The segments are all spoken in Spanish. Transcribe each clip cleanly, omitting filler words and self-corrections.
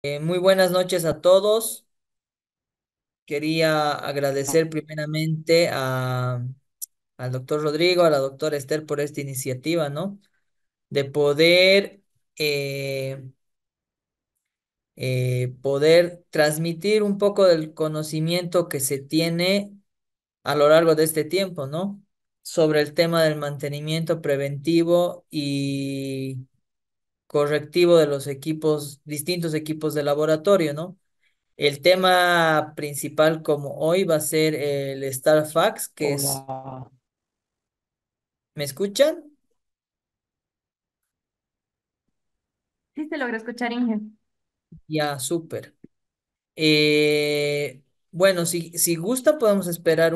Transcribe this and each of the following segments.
Muy buenas noches a todos. Quería agradecer primeramente al doctor Rodrigo, a la doctora Esther por esta iniciativa, ¿no? De eh, poder transmitir un poco del conocimiento que se tiene a lo largo de este tiempo, ¿no? Sobre el tema del mantenimiento preventivo y correctivo de los equipos, distintos equipos de laboratorio, ¿no? El tema principal como hoy va a ser el Starfax, que es, Hola. ¿me escuchan? Sí, se logra escuchar, Inge. Ya, súper. Bueno, si gusta podemos esperar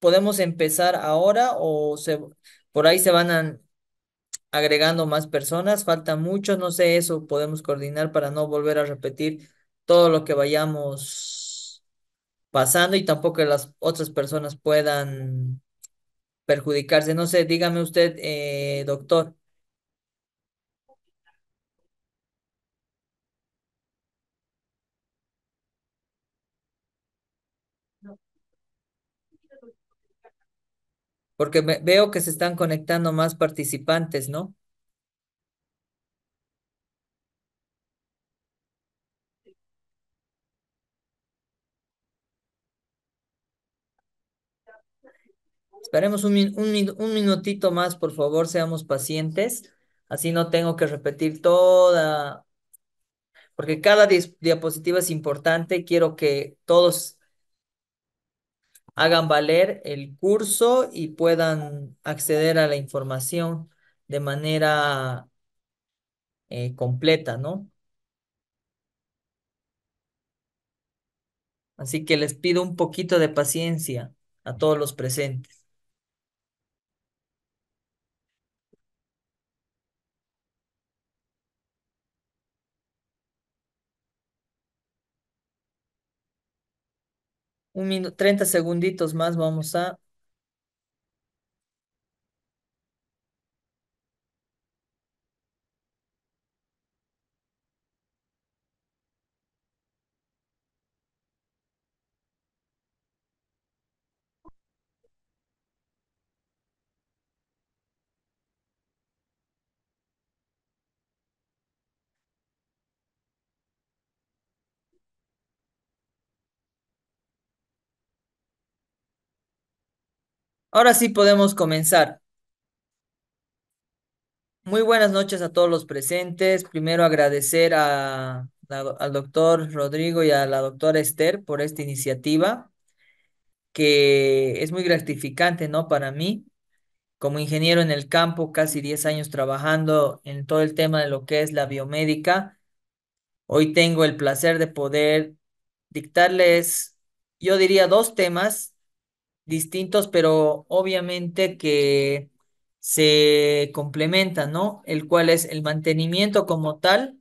podemos empezar ahora por ahí se van agregando más personas, falta mucho, no sé, eso podemos coordinar para no volver a repetir todo lo que vayamos pasando y tampoco que las otras personas puedan perjudicarse. No sé, dígame usted, doctor, porque veo que se están conectando más participantes, ¿no? Esperemos un minutito más, por favor, seamos pacientes. Así no tengo que repetir toda, porque cada diapositiva es importante. Quiero que todos hagan valer el curso y puedan acceder a la información de manera completa, ¿no? Así que les pido un poquito de paciencia a todos los presentes. Un minuto, 30 segunditos más vamos a... Ahora sí podemos comenzar. Muy buenas noches a todos los presentes. Primero agradecer al doctor Rodrigo y a la doctora Esther por esta iniciativa, que es muy gratificante, ¿no? Para mí, como ingeniero en el campo, casi 10 años trabajando en todo el tema de lo que es la biomédica. Hoy tengo el placer de poder dictarles, yo diría, dos temas distintos, pero obviamente que se complementan, ¿no? El cual es el mantenimiento como tal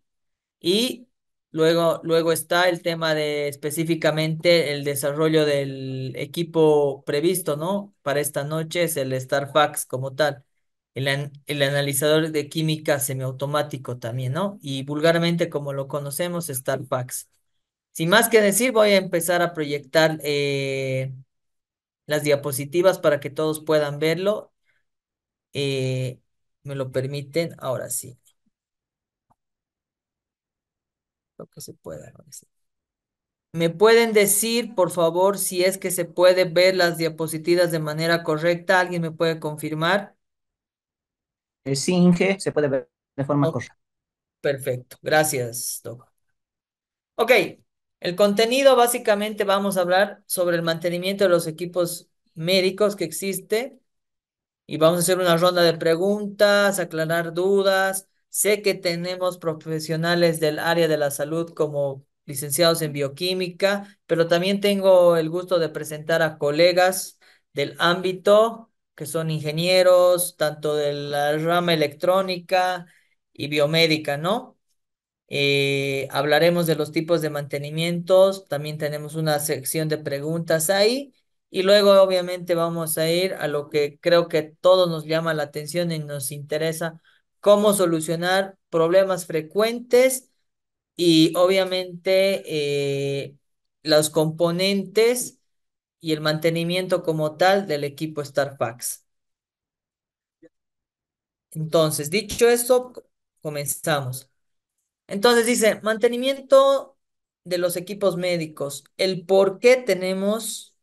y luego está el tema de específicamente el desarrollo del equipo previsto, ¿no? Para esta noche es el StarFax como tal. El analizador de química semiautomático también, ¿no? Y vulgarmente como lo conocemos, StarFax. Sin más que decir, voy a empezar a proyectar las diapositivas para que todos puedan verlo. Eh, ¿Me lo permiten? Ahora sí, lo que se pueda. Ahora sí. ¿Me pueden decir, por favor, si es que se puede ver las diapositivas de manera correcta? ¿Alguien me puede confirmar? Sí, Inge, se puede ver de forma Oh, correcta. perfecto. Gracias, Doc. Ok, el contenido básicamente vamos a hablar sobre el mantenimiento de los equipos médicos que existe. Y vamos a hacer una ronda de preguntas, aclarar dudas. Sé que tenemos profesionales del área de la salud como licenciados en bioquímica, pero también tengo el gusto de presentar a colegas del ámbito que son ingenieros, tanto de la rama electrónica y biomédica, ¿no? Hablaremos de los tipos de mantenimientos, también tenemos una sección de preguntas ahí y luego obviamente vamos a ir a lo que creo que todos nos llama la atención y nos interesa. cómo solucionar problemas frecuentes y obviamente los componentes y el mantenimiento como tal del equipo StarFax. Entonces, dicho eso, comenzamos. Entonces dice, mantenimiento de los equipos médicos. El por qué tenemos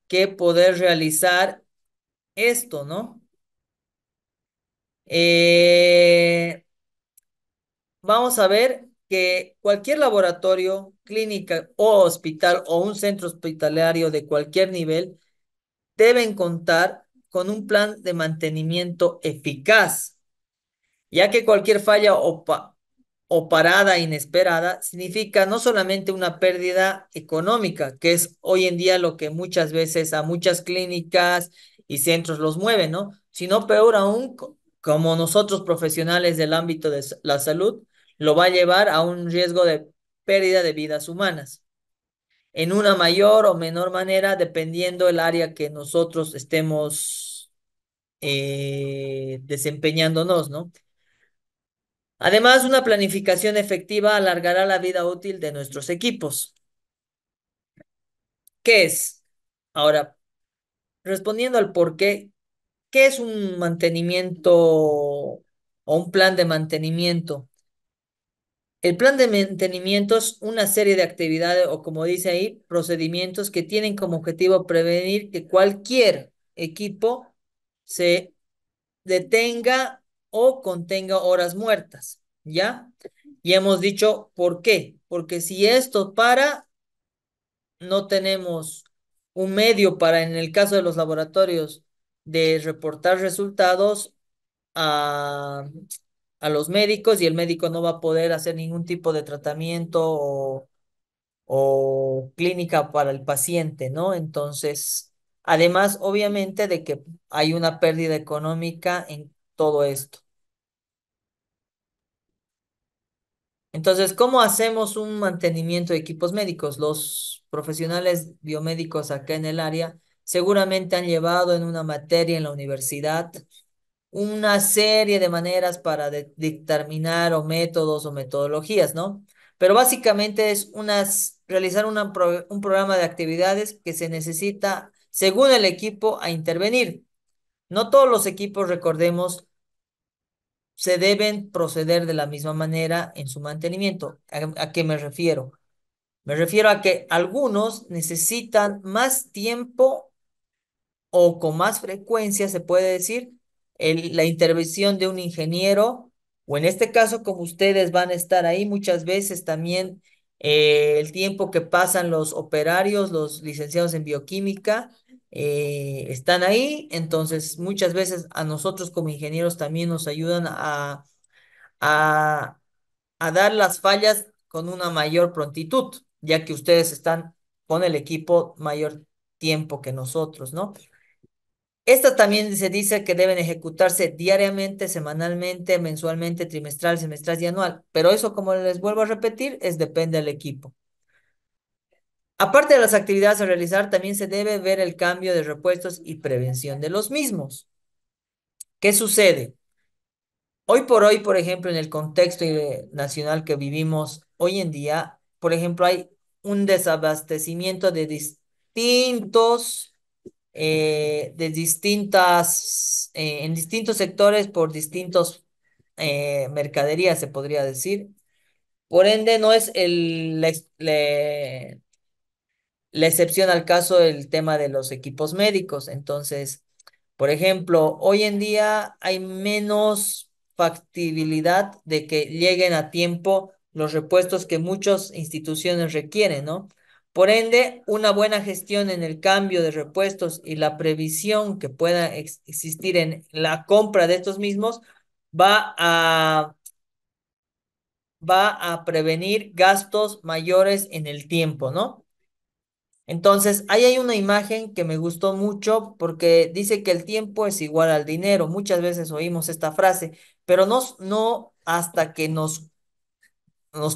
que poder realizar esto, ¿no? Eh, Vamos a ver que cualquier laboratorio, clínica o hospital o un centro hospitalario de cualquier nivel deben contar con un plan de mantenimiento eficaz, ya que cualquier falla o parada inesperada significa no solamente una pérdida económica, que es hoy en día lo que muchas veces a muchas clínicas y centros los mueven, ¿no? Sino peor aún, como nosotros profesionales del ámbito de la salud, lo va a llevar a un riesgo de pérdida de vidas humanas, en una mayor o menor manera, dependiendo el área que nosotros estemos desempeñándonos, ¿no? Además, una planificación efectiva alargará la vida útil de nuestros equipos. ¿Qué es? Ahora, respondiendo al por qué, ¿qué es un mantenimiento o un plan de mantenimiento? El plan de mantenimiento es una serie de actividades o, como dice ahí, procedimientos que tienen como objetivo prevenir que cualquier equipo se detenga o contenga horas muertas, ¿ya? Y hemos dicho por qué. Porque si esto para, no tenemos un medio para, en el caso de los laboratorios, de reportar resultados a, a los médicos y el médico no va a poder hacer ningún tipo de tratamiento o clínica para el paciente, ¿no? Entonces, además, obviamente, de que hay una pérdida económica en todo esto. Entonces, ¿cómo hacemos un mantenimiento de equipos médicos? Los profesionales biomédicos acá en el área seguramente han llevado en una materia en la universidad una serie de maneras para dictaminar o métodos o metodologías, ¿no? Pero básicamente es realizar un programa de actividades que se necesita, según el equipo, a intervenir. No todos los equipos, recordemos, se deben proceder de la misma manera en su mantenimiento. ¿A qué me refiero? Me refiero a que algunos necesitan más tiempo o con más frecuencia, se puede decir, la intervención de un ingeniero, o en este caso, como ustedes van a estar ahí, muchas veces también el tiempo que pasan los operarios, los licenciados en bioquímica, están ahí, entonces muchas veces a nosotros como ingenieros también nos ayudan a, a dar las fallas con una mayor prontitud, ya que ustedes están con el equipo mayor tiempo que nosotros, ¿no? Estas también se dice que deben ejecutarse diariamente, semanalmente, mensualmente, trimestral, semestral y anual. Pero eso, como les vuelvo a repetir, depende del equipo. Aparte de las actividades a realizar, también se debe ver el cambio de repuestos y prevención de los mismos. ¿Qué sucede? Hoy por hoy, por ejemplo, en el contexto nacional que vivimos hoy en día, por ejemplo, hay un desabastecimiento de distintas, en distintos sectores por distintos mercaderías, se podría decir. Por ende, no es la excepción al caso del tema de los equipos médicos. Entonces, por ejemplo, hoy en día hay menos factibilidad de que lleguen a tiempo los repuestos que muchas instituciones requieren, ¿no? Por ende, una buena gestión en el cambio de repuestos y la previsión que pueda existir en la compra de estos mismos va a, va a prevenir gastos mayores en el tiempo, ¿no? Entonces, ahí hay una imagen que me gustó mucho porque dice que el tiempo es igual al dinero. Muchas veces oímos esta frase, pero no hasta que nos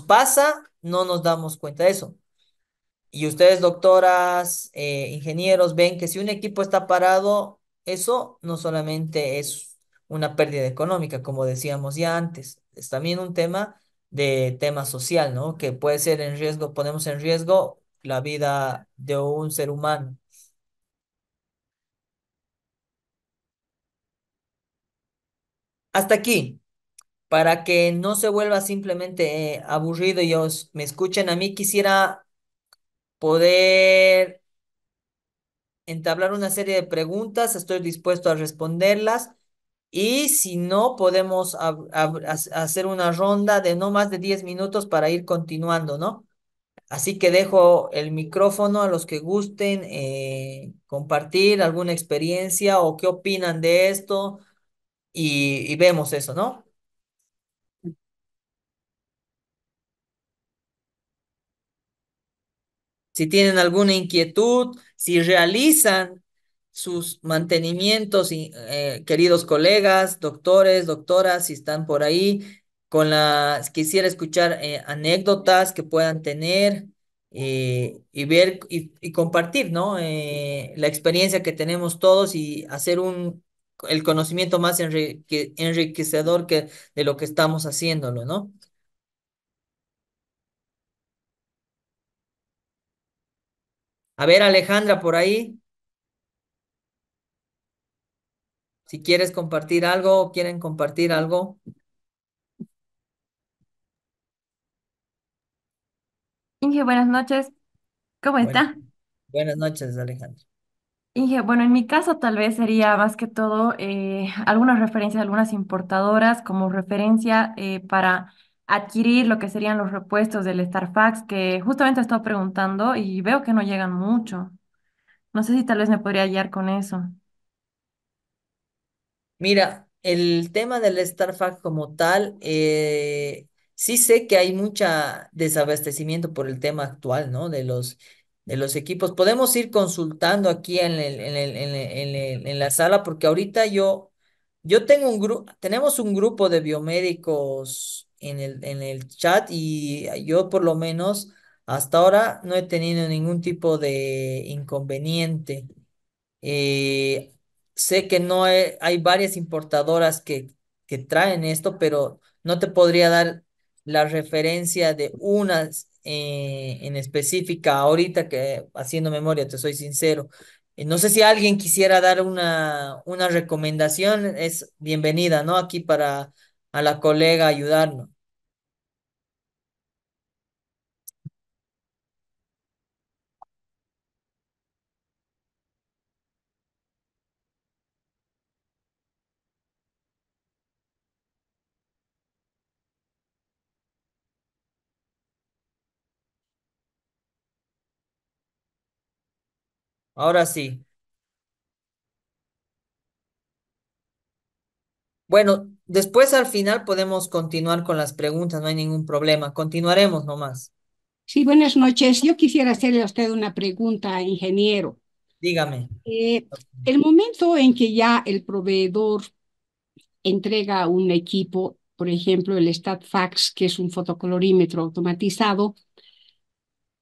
pasa, no nos damos cuenta de eso. Y ustedes, doctoras, ingenieros, ven que si un equipo está parado, eso no solamente es una pérdida económica, como decíamos ya antes. Es también un tema social, ¿no? Que puede ser en riesgo, ponemos en riesgo la vida de un ser humano. Hasta aquí, para que no se vuelva simplemente aburrido y me escuchen a mí, quisiera poder entablar una serie de preguntas, estoy dispuesto a responderlas y si no, podemos hacer una ronda de no más de 10 minutos para ir continuando, ¿no? Así que dejo el micrófono a los que gusten compartir alguna experiencia o qué opinan de esto y vemos eso, ¿no? Si tienen alguna inquietud, si realizan sus mantenimientos, y, queridos colegas, doctores, doctoras, si están por ahí, quisiera escuchar anécdotas que puedan tener y ver y compartir, ¿no? La experiencia que tenemos todos y hacer el conocimiento más enriquecedor que de lo que estamos haciéndolo, ¿no? A ver, Alejandra, por ahí. Si quieres compartir algo o quieren compartir algo, Inge, buenas noches. ¿Cómo bueno, está? buenas noches, Alejandra. Inge, bueno, en mi caso tal vez sería más que todo algunas referencias, algunas importadoras como referencia para adquirir lo que serían los repuestos del Starfax, que justamente he estado preguntando y veo que no llegan mucho. No sé si tal vez me podría guiar con eso. Mira, el tema del Starfax como tal, sí sé que hay mucha desabastecimiento por el tema actual, ¿no? De los equipos. Podemos ir consultando aquí en la sala, porque ahorita yo tenemos un grupo de biomédicos en el chat y yo por lo menos hasta ahora no he tenido ningún tipo de inconveniente. Eh, Sé que no hay varias importadoras que traen esto, pero no te podría dar la referencia de unas en específica ahorita que haciendo memoria, te soy sincero. No sé si alguien quisiera dar una recomendación, es bienvenida, ¿no? Aquí para a la colega ayudarnos. Ahora sí. Bueno, después al final podemos continuar con las preguntas, no hay ningún problema. Continuaremos nomás. Sí, buenas noches. Yo quisiera hacerle a usted una pregunta, ingeniero. Dígame. Eh, el momento en que ya el proveedor entrega un equipo, por ejemplo, el StatFax, que es un fotocolorímetro automatizado,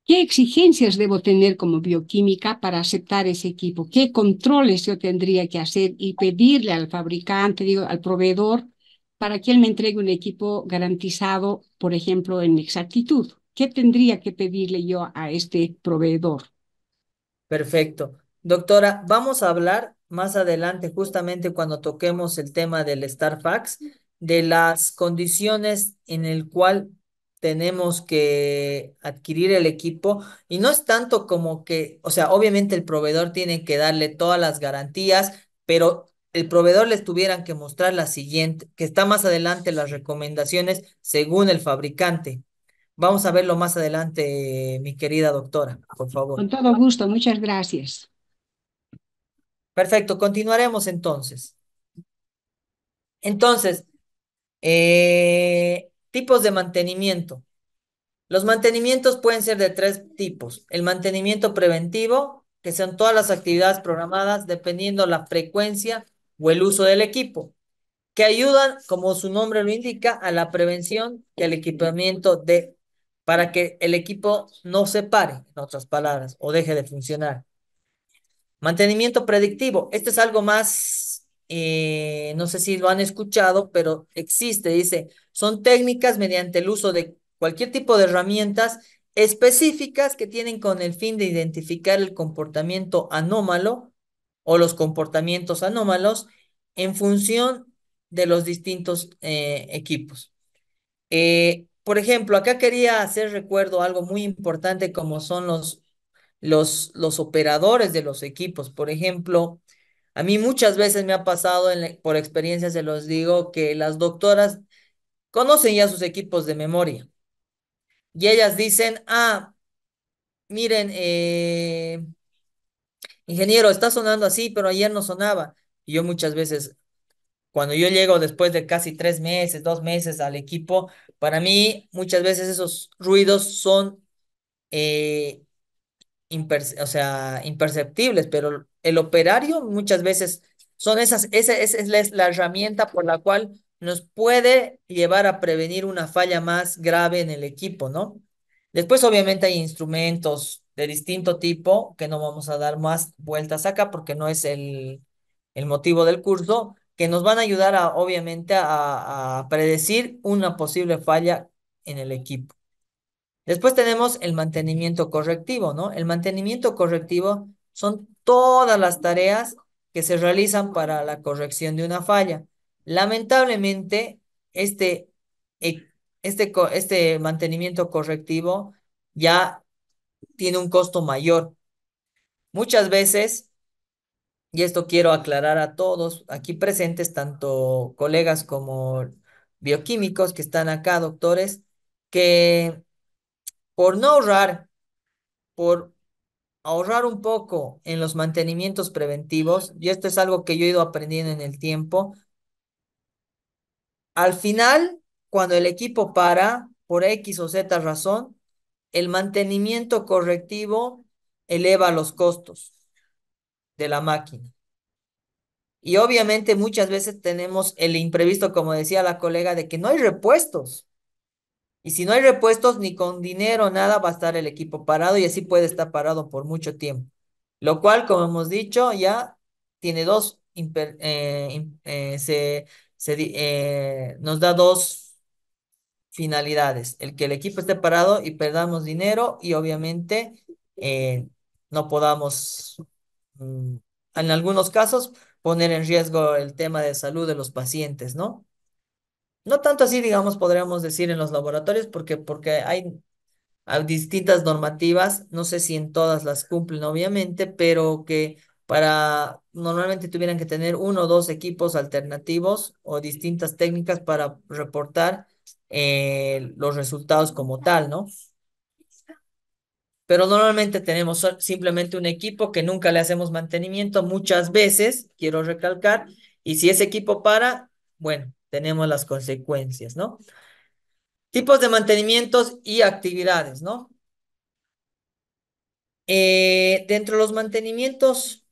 ¿qué exigencias debo tener como bioquímica para aceptar ese equipo? ¿Qué controles yo tendría que hacer y pedirle al fabricante, digo, al proveedor, para que él me entregue un equipo garantizado, por ejemplo, en exactitud? ¿Qué tendría que pedirle yo a este proveedor? Perfecto. Doctora, vamos a hablar más adelante, justamente cuando toquemos el tema del Starfax, de las condiciones en el cual tenemos que adquirir el equipo. Y no es tanto como que, o sea, obviamente el proveedor tiene que darle todas las garantías, pero el proveedor les tuvieran que mostrar la siguiente, que está más adelante las recomendaciones según el fabricante. Vamos a verlo más adelante, mi querida doctora, por favor. Con todo gusto, muchas gracias. Perfecto, continuaremos entonces. Entonces, tipos de mantenimiento. Los mantenimientos pueden ser de tres tipos. El mantenimiento preventivo, que son todas las actividades programadas dependiendo la frecuencia o el uso del equipo, que ayudan, como su nombre lo indica, a la prevención que el equipamiento para que el equipo no se pare, en otras palabras, o deje de funcionar. Mantenimiento predictivo. Este es algo más no sé si lo han escuchado, pero existe, dice, son técnicas mediante el uso de cualquier tipo de herramientas específicas que tienen con el fin de identificar el comportamiento anómalo o los comportamientos anómalos en función de los distintos equipos. Por ejemplo, acá quería hacer recuerdo algo muy importante como son los operadores de los equipos. Por ejemplo, a mí muchas veces me ha pasado, por experiencia se los digo, que las doctoras conocen ya sus equipos de memoria y ellas dicen, miren, ingeniero, está sonando así, pero ayer no sonaba. Y yo muchas veces, cuando yo llego después de casi 3 meses, 2 meses al equipo, para mí muchas veces esos ruidos son eh, o sea, imperceptibles, pero el operario muchas veces son esa es la herramienta por la cual nos puede llevar a prevenir una falla más grave en el equipo, ¿no? Después, obviamente, hay instrumentos de distinto tipo que no vamos a dar más vueltas acá porque no es el motivo del curso, que nos van a ayudar obviamente, a predecir una posible falla en el equipo. Después tenemos el mantenimiento correctivo, ¿no? El mantenimiento correctivo son todas las tareas que se realizan para la corrección de una falla. Lamentablemente, este, e- este mantenimiento correctivo ya tiene un costo mayor. Muchas veces, y esto quiero aclarar a todos aquí presentes, tanto colegas como bioquímicos que están acá, doctores, que por no ahorrar, por ahorrar un poco en los mantenimientos preventivos, y esto es algo que yo he ido aprendiendo en el tiempo, al final, cuando el equipo para, por X o Z razón, el mantenimiento correctivo eleva los costos de la máquina. Y obviamente muchas veces tenemos el imprevisto, como decía la colega, de que no hay repuestos. Y si no hay repuestos, ni con dinero, nada, va a estar el equipo parado y así puede estar parado por mucho tiempo. Lo cual, como hemos dicho, ya tiene nos da dos finalidades. El que el equipo esté parado y perdamos dinero y obviamente no podamos, mm, en algunos casos, poner en riesgo el tema de salud de los pacientes, ¿no? No tanto así, digamos, podríamos decir en los laboratorios, porque hay distintas normativas, no sé si en todas las cumplen, obviamente, pero que normalmente tuvieran que tener uno o dos equipos alternativos o distintas técnicas para reportar los resultados como tal, ¿no? Pero normalmente tenemos simplemente un equipo que nunca le hacemos mantenimiento, muchas veces, quiero recalcar, y si ese equipo para, bueno, tenemos las consecuencias, ¿no? Tipos de mantenimientos y actividades, ¿no? Dentro de los mantenimientos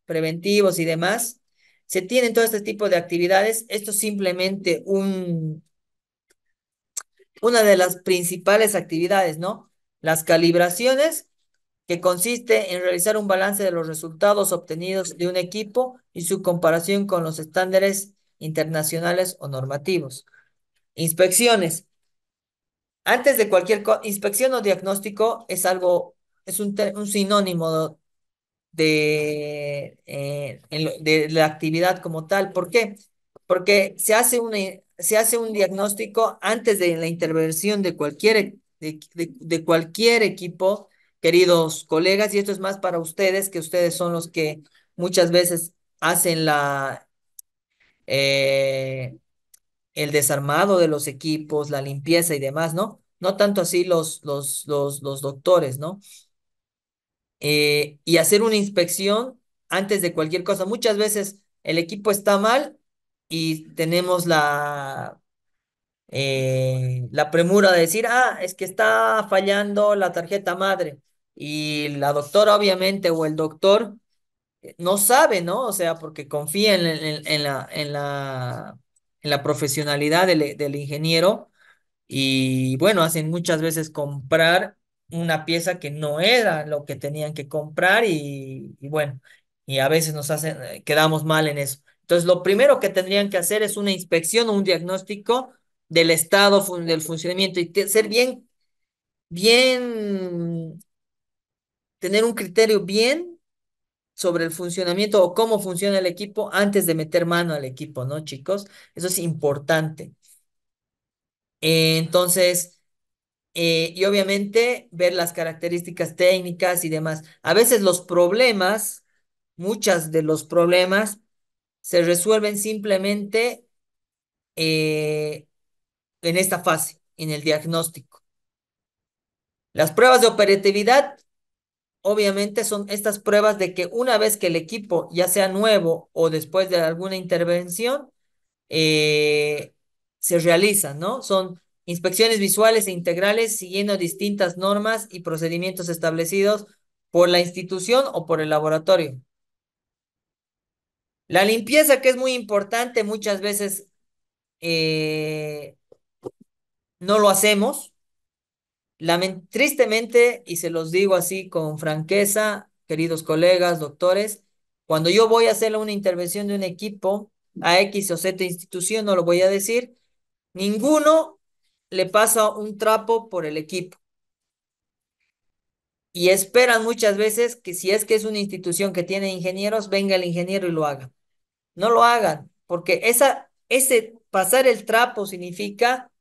preventivos y demás, se tienen todo este tipo de actividades. Esto es simplemente una de las principales actividades, ¿no? Las calibraciones, que consiste en realizar un balance de los resultados obtenidos de un equipo y su comparación con los estándares internacionales o normativos. Inspecciones. Antes de cualquier inspección o diagnóstico es un sinónimo de la actividad como tal. ¿Por qué? Porque se hace un diagnóstico antes de la intervención de cualquier equipo, queridos colegas, y esto es más para ustedes, que ustedes son los que muchas veces hacen eh, el desarmado de los equipos, la limpieza y demás, ¿no? No tanto así los doctores, ¿no? Y hacer una inspección antes de cualquier cosa. Muchas veces el equipo está mal y tenemos la premura de decir, es que está fallando la tarjeta madre. Y la doctora, obviamente, o el doctor no sabe, ¿no? O sea, porque confía en la profesionalidad del ingeniero y bueno, hacen muchas veces comprar una pieza que no era lo que tenían que comprar y bueno, y a veces quedamos mal en eso. Entonces, lo primero que tendrían que hacer es una inspección o un diagnóstico del estado del funcionamiento y ser bien, tener un criterio bien sobre el funcionamiento o cómo funciona el equipo antes de meter mano al equipo, ¿no, chicos? Eso es importante. Entonces, y obviamente ver las características técnicas y demás. A veces muchas de los problemas se resuelven simplemente eh, en esta fase, en el diagnóstico. Las pruebas de operatividad, obviamente, son estas pruebas de que una vez que el equipo ya sea nuevo o después de alguna intervención, eh, se realizan, ¿no? Son inspecciones visuales e integrales siguiendo distintas normas y procedimientos establecidos por la institución o por el laboratorio. La limpieza, que es muy importante, muchas veces eh, no lo hacemos. Tristemente, y se los digo así con franqueza, queridos colegas, doctores, cuando yo voy a hacer una intervención de un equipo a X o Z institución, no lo voy a decir, ninguno le pasa un trapo por el equipo. Y esperan muchas veces que si es que es una institución que tiene ingenieros, venga el ingeniero y lo haga. No lo hagan, porque ese pasar el trapo significa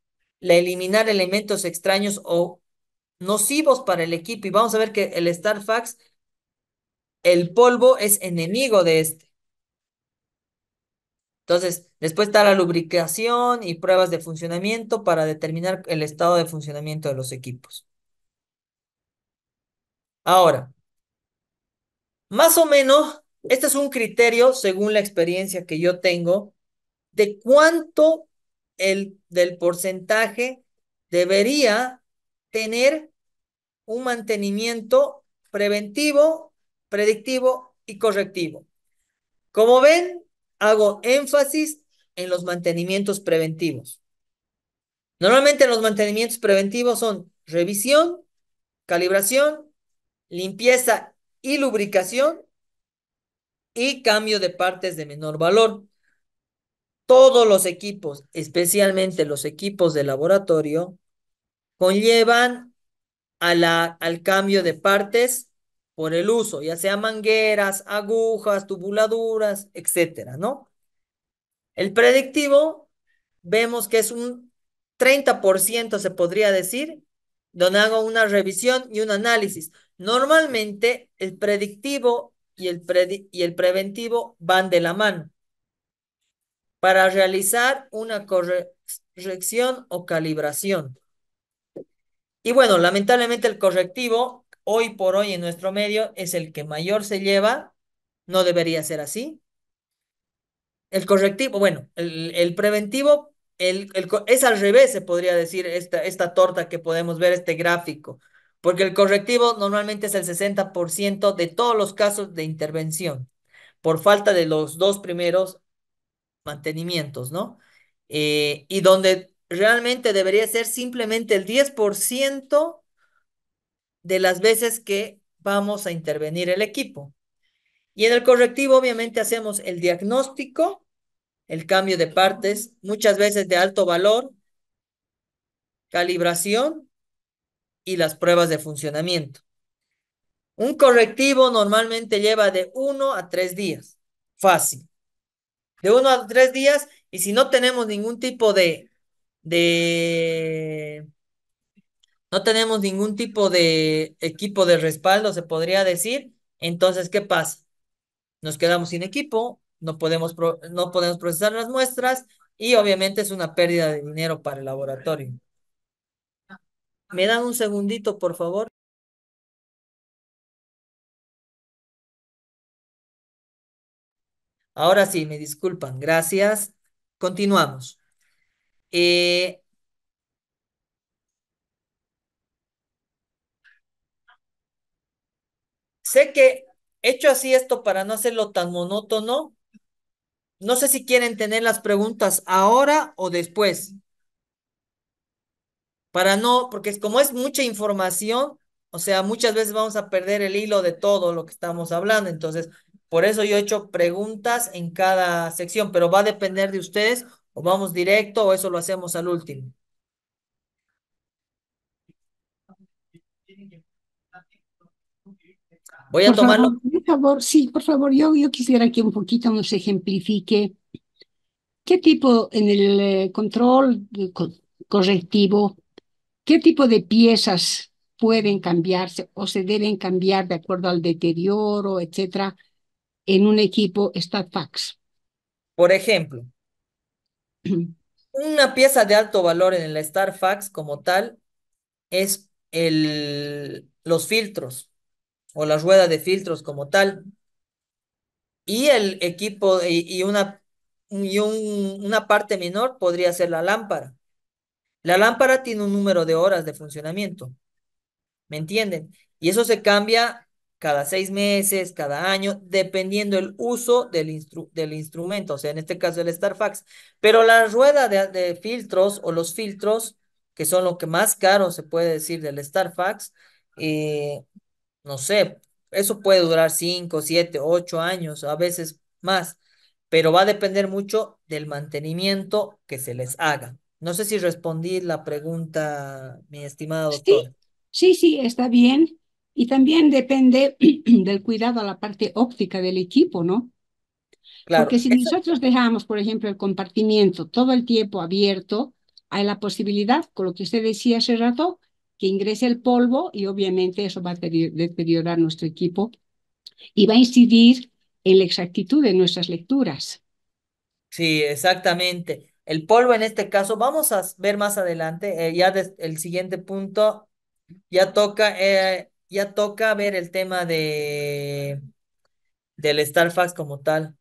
eliminar elementos extraños o nocivos para el equipo. Y vamos a ver que el Starfax, el polvo es enemigo de este. Entonces, después está la lubricación y pruebas de funcionamiento para determinar el estado de funcionamiento de los equipos. Ahora, más o menos, este es un criterio, según la experiencia que yo tengo, de cuánto del porcentaje debería tener un mantenimiento preventivo, predictivo y correctivo. Como ven, hago énfasis en los mantenimientos preventivos. Normalmente los mantenimientos preventivos son revisión, calibración, limpieza y lubricación y cambio de partes de menor valor. Todos los equipos, especialmente los equipos de laboratorio, conllevan al cambio de partes por el uso, ya sea mangueras, agujas, tubuladuras, etcétera, ¿no? El predictivo, vemos que es un 30%, se podría decir, donde hago una revisión y un análisis. Normalmente el predictivo y el preventivo van de la mano para realizar una corrección o calibración. Y bueno, lamentablemente el correctivo, hoy por hoy en nuestro medio, es el que mayor se lleva. No debería ser así. El correctivo, bueno, el preventivo, es al revés, se podría decir, esta torta que podemos ver, este gráfico, porque el correctivo normalmente es el 60% de todos los casos de intervención, por falta de los dos primeros mantenimientos, ¿no? Y donde realmente debería ser simplemente el 10% de las veces que vamos a intervenir el equipo. Y en el correctivo, obviamente, hacemos el diagnóstico, el cambio de partes, muchas veces de alto valor, calibración y las pruebas de funcionamiento. Un correctivo normalmente lleva de 1 a 3 días. Fácil. De 1 a 3 días, y si no tenemos ningún tipo de, no tenemos ningún tipo de equipo de respaldo, se podría decir, entonces, ¿qué pasa? Nos quedamos sin equipo, no podemos procesar las muestras y obviamente es una pérdida de dinero para el laboratorio. ¿Me dan un segundito, por favor? Ahora sí, me disculpan, gracias. Continuamos. Eh, Sé que he hecho así esto para no hacerlo tan monótono. No sé si quieren tener las preguntas ahora o después. Para no, porque como es mucha información, o sea, muchas veces vamos a perder el hilo de todo lo que estamos hablando. Entonces, Por eso yo he hecho preguntas en cada sección, pero va a depender de ustedes, o vamos directo, o eso lo hacemos al último. Voy a tomarlo. Por favor, sí, por favor, yo quisiera que un poquito nos ejemplifique qué tipo en el control correctivo, qué tipo de piezas pueden cambiarse o se deben cambiar de acuerdo al deterioro, etcétera, en un equipo StatFax. Por ejemplo, una pieza de alto valor en el StarFax como tal es los filtros o la rueda de filtros como tal y el equipo una parte menor podría ser la lámpara. La lámpara tiene un número de horas de funcionamiento. ¿Me entienden? Y eso se cambia cada 6 meses, cada año, dependiendo el uso del instrumento, o sea, en este caso el StarFax. Pero la rueda de filtros o los filtros, que son lo que más caro se puede decir del StarFax, eh, no sé, eso puede durar 5, 7, 8 años, a veces más, pero va a depender mucho del mantenimiento que se les haga. No sé si respondí la pregunta, mi estimada Sí, doctora. sí, está bien. Y también depende del cuidado a la parte óptica del equipo, ¿no? Claro, Porque si nosotros dejamos, por ejemplo, el compartimiento todo el tiempo abierto, hay la posibilidad, con lo que usted decía hace rato, que ingrese el polvo y obviamente eso va a deteriorar nuestro equipo y va a incidir en la exactitud de nuestras lecturas. sí, exactamente. El polvo en este caso, vamos a ver más adelante, el siguiente punto, ya toca ver el tema del Starfax como tal.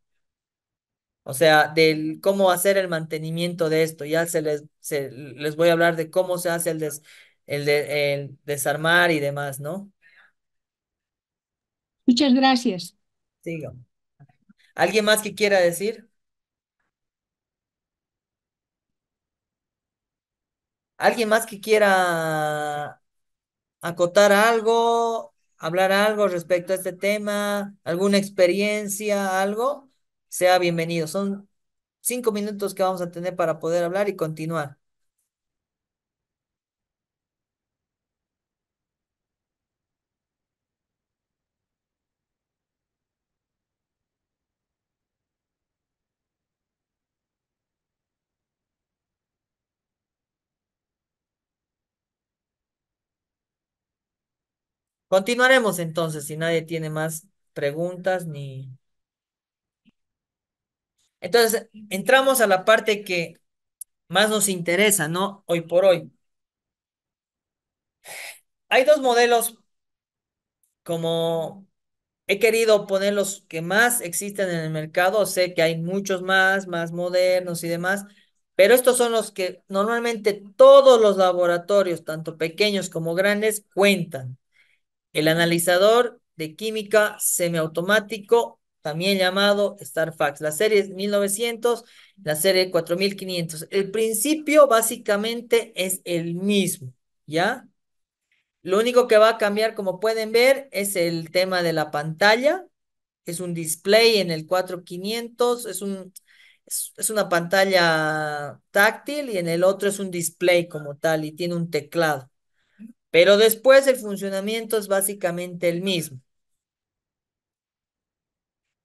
O sea, del cómo hacer el mantenimiento de esto. Ya les voy a hablar de cómo se hace el desarmar y demás, ¿no? Muchas gracias. Sigamos. ¿Alguien más que quiera decir? ¿Alguien más que quiera acotar algo, hablar algo respecto a este tema, alguna experiencia, algo? Sea bienvenido. Son 5 minutos que vamos a tener para poder hablar y continuar. Continuaremos entonces, si nadie tiene más preguntas ni... Entonces, entramos a la parte que más nos interesa, ¿no? Hoy por hoy. Hay dos modelos, como he querido poner los que más existen en el mercado. Sé que hay muchos más modernos y demás, pero estos son los que normalmente todos los laboratorios, tanto pequeños como grandes, cuentan. El analizador de química semiautomático, también llamado StarFax. La serie es 1900, la serie 4500. El principio básicamente es el mismo, ¿ya? Lo único que va a cambiar, como pueden ver, es el tema de la pantalla. Es un display en el 4500, es una pantalla táctil y en el otro es un display como tal y tiene un teclado. Pero después el funcionamiento es básicamente el mismo.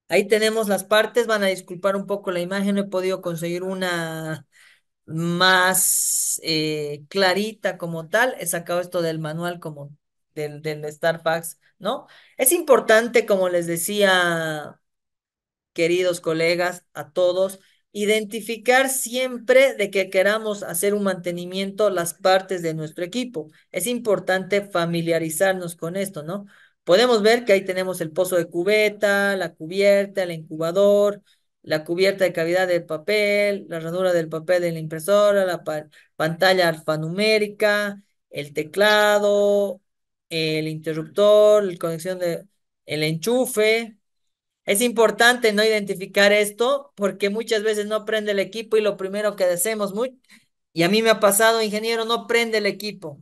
Ahí tenemos las partes, van a disculpar un poco la imagen, no he podido conseguir una más clarita como tal. He sacado esto del manual como del Starfax, ¿no? Es importante, como les decía, queridos colegas, a todos, identificar siempre de que queramos hacer un mantenimiento las partes de nuestro equipo. Es importante familiarizarnos con esto, ¿no? Podemos ver que ahí tenemos el pozo de cubeta, la cubierta, el incubador, la cubierta de cavidad del papel, la ranura del papel de la impresora, la pantalla alfanumérica, el teclado, el interruptor, la conexión el enchufe. Es importante no identificar esto porque muchas veces no prende el equipo y lo primero que hacemos, y a mí me ha pasado, ingeniero, no prende el equipo.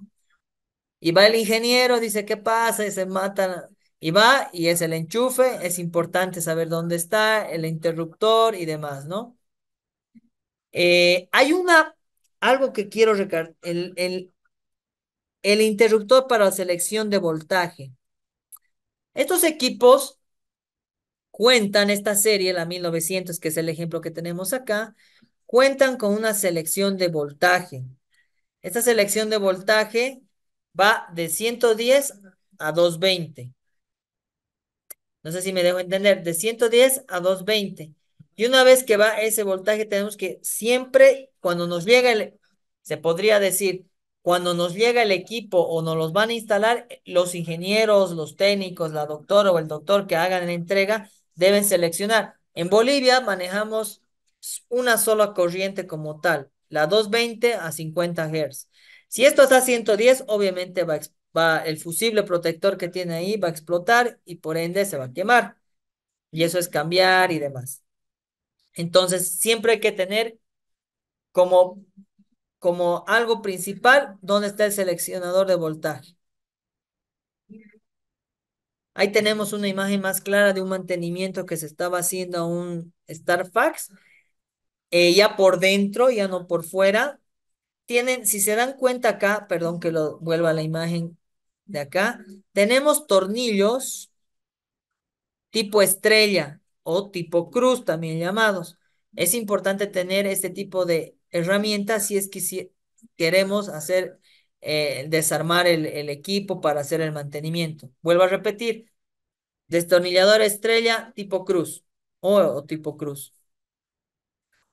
Y va el ingeniero, dice, ¿qué pasa? Y se mata Y va y es el enchufe, es importante saber dónde está el interruptor y demás, ¿no? Hay algo que quiero recalcar, el interruptor para selección de voltaje. Estos equipos cuentan, esta serie, la 1900, que es el ejemplo que tenemos acá, cuentan con una selección de voltaje. Esta selección de voltaje va de 110 a 220. No sé si me dejo entender, de 110 a 220. Y una vez que va ese voltaje, tenemos que siempre, cuando nos llega se podría decir, cuando nos llega el equipo o nos los van a instalar, los ingenieros, los técnicos, la doctora o el doctor que hagan la entrega, deben seleccionar. En Bolivia manejamos una sola corriente como tal, la 220 a 50 Hz. Si esto está a 110, obviamente el fusible protector que tiene ahí va a explotar y por ende se va a quemar. Y eso es cambiar y demás. Entonces, siempre hay que tener como, como algo principal dónde está el seleccionador de voltaje. Ahí tenemos una imagen más clara de un mantenimiento que se estaba haciendo a un StarFax, ya por dentro, ya no por fuera. Tienen, si se dan cuenta acá, perdón que lo vuelva a la imagen de acá, tenemos tornillos tipo estrella o tipo cruz también llamados. Es importante tener este tipo de herramientas si es que si queremos hacer, desarmar el equipo para hacer el mantenimiento. Vuelvo a repetir, destornillador estrella tipo cruz o tipo cruz.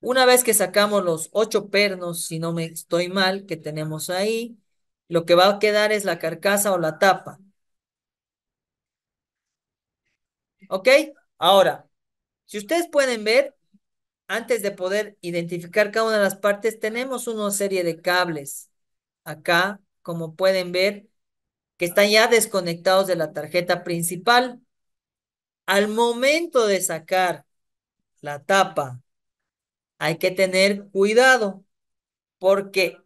Una vez que sacamos los 8 pernos, si no me estoy mal, que tenemos ahí, lo que va a quedar es la carcasa o la tapa. ¿Ok? Ahora, si ustedes pueden ver, antes de poder identificar cada una de las partes, tenemos una serie de cables acá, como pueden ver, que están ya desconectados de la tarjeta principal. Al momento de sacar la tapa, hay que tener cuidado, porque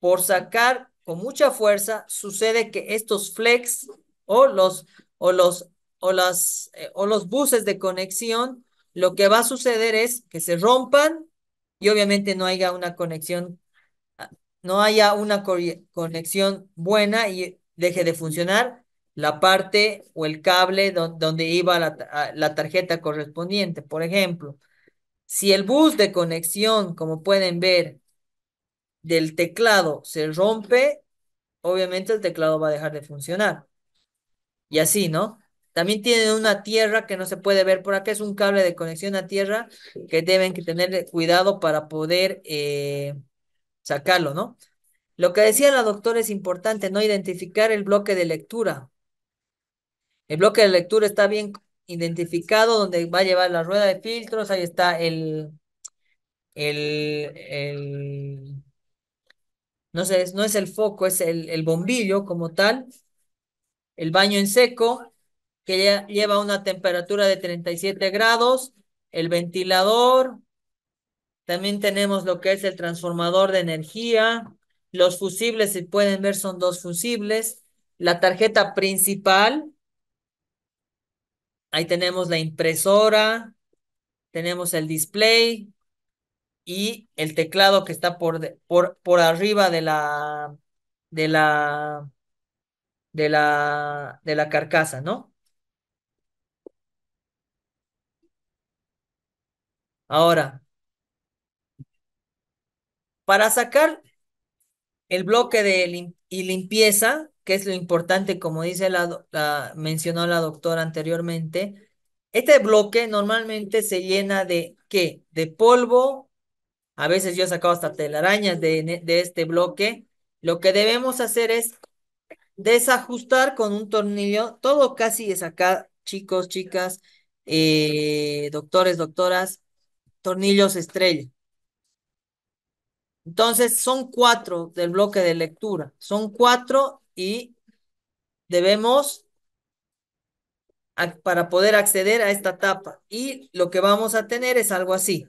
por sacar con mucha fuerza, sucede que estos flex o los, o los, o los buses de conexión, lo que va a suceder es que se rompan y obviamente no haya una conexión, no haya una conexión buena y deje de funcionar la parte o el cable donde iba la tarjeta correspondiente. Por ejemplo, si el bus de conexión, como pueden ver, del teclado se rompe, obviamente el teclado va a dejar de funcionar. Y así, ¿no? También tienen una tierra que no se puede ver por acá, es un cable de conexión a tierra que deben que tener cuidado para poder sacarlo, ¿no? Lo que decía la doctora es importante, ¿no? Identificar el bloque de lectura. El bloque de lectura está bien identificado, donde va a llevar la rueda de filtros, ahí está el, el, no sé, no es el foco, es el bombillo como tal, el baño en seco, que lleva una temperatura de 37 grados, el ventilador, también tenemos lo que es el transformador de energía, los fusibles, si pueden ver, son dos fusibles, la tarjeta principal, ahí tenemos la impresora, tenemos el display y el teclado que está por arriba de la, de la carcasa, ¿no? Ahora, para sacar el bloque de y limpieza, que es lo importante, como dice mencionó la doctora anteriormente, este bloque normalmente se llena de ¿qué? De polvo. A veces yo he sacado hasta telarañas de este bloque. Lo que debemos hacer es desajustar con un tornillo. Todo casi es acá, chicos, chicas, doctores, doctoras, tornillos estrella. Entonces, son 4 del bloque de lectura. Son 4 y debemos, para poder acceder a esta tapa. Y lo que vamos a tener es algo así.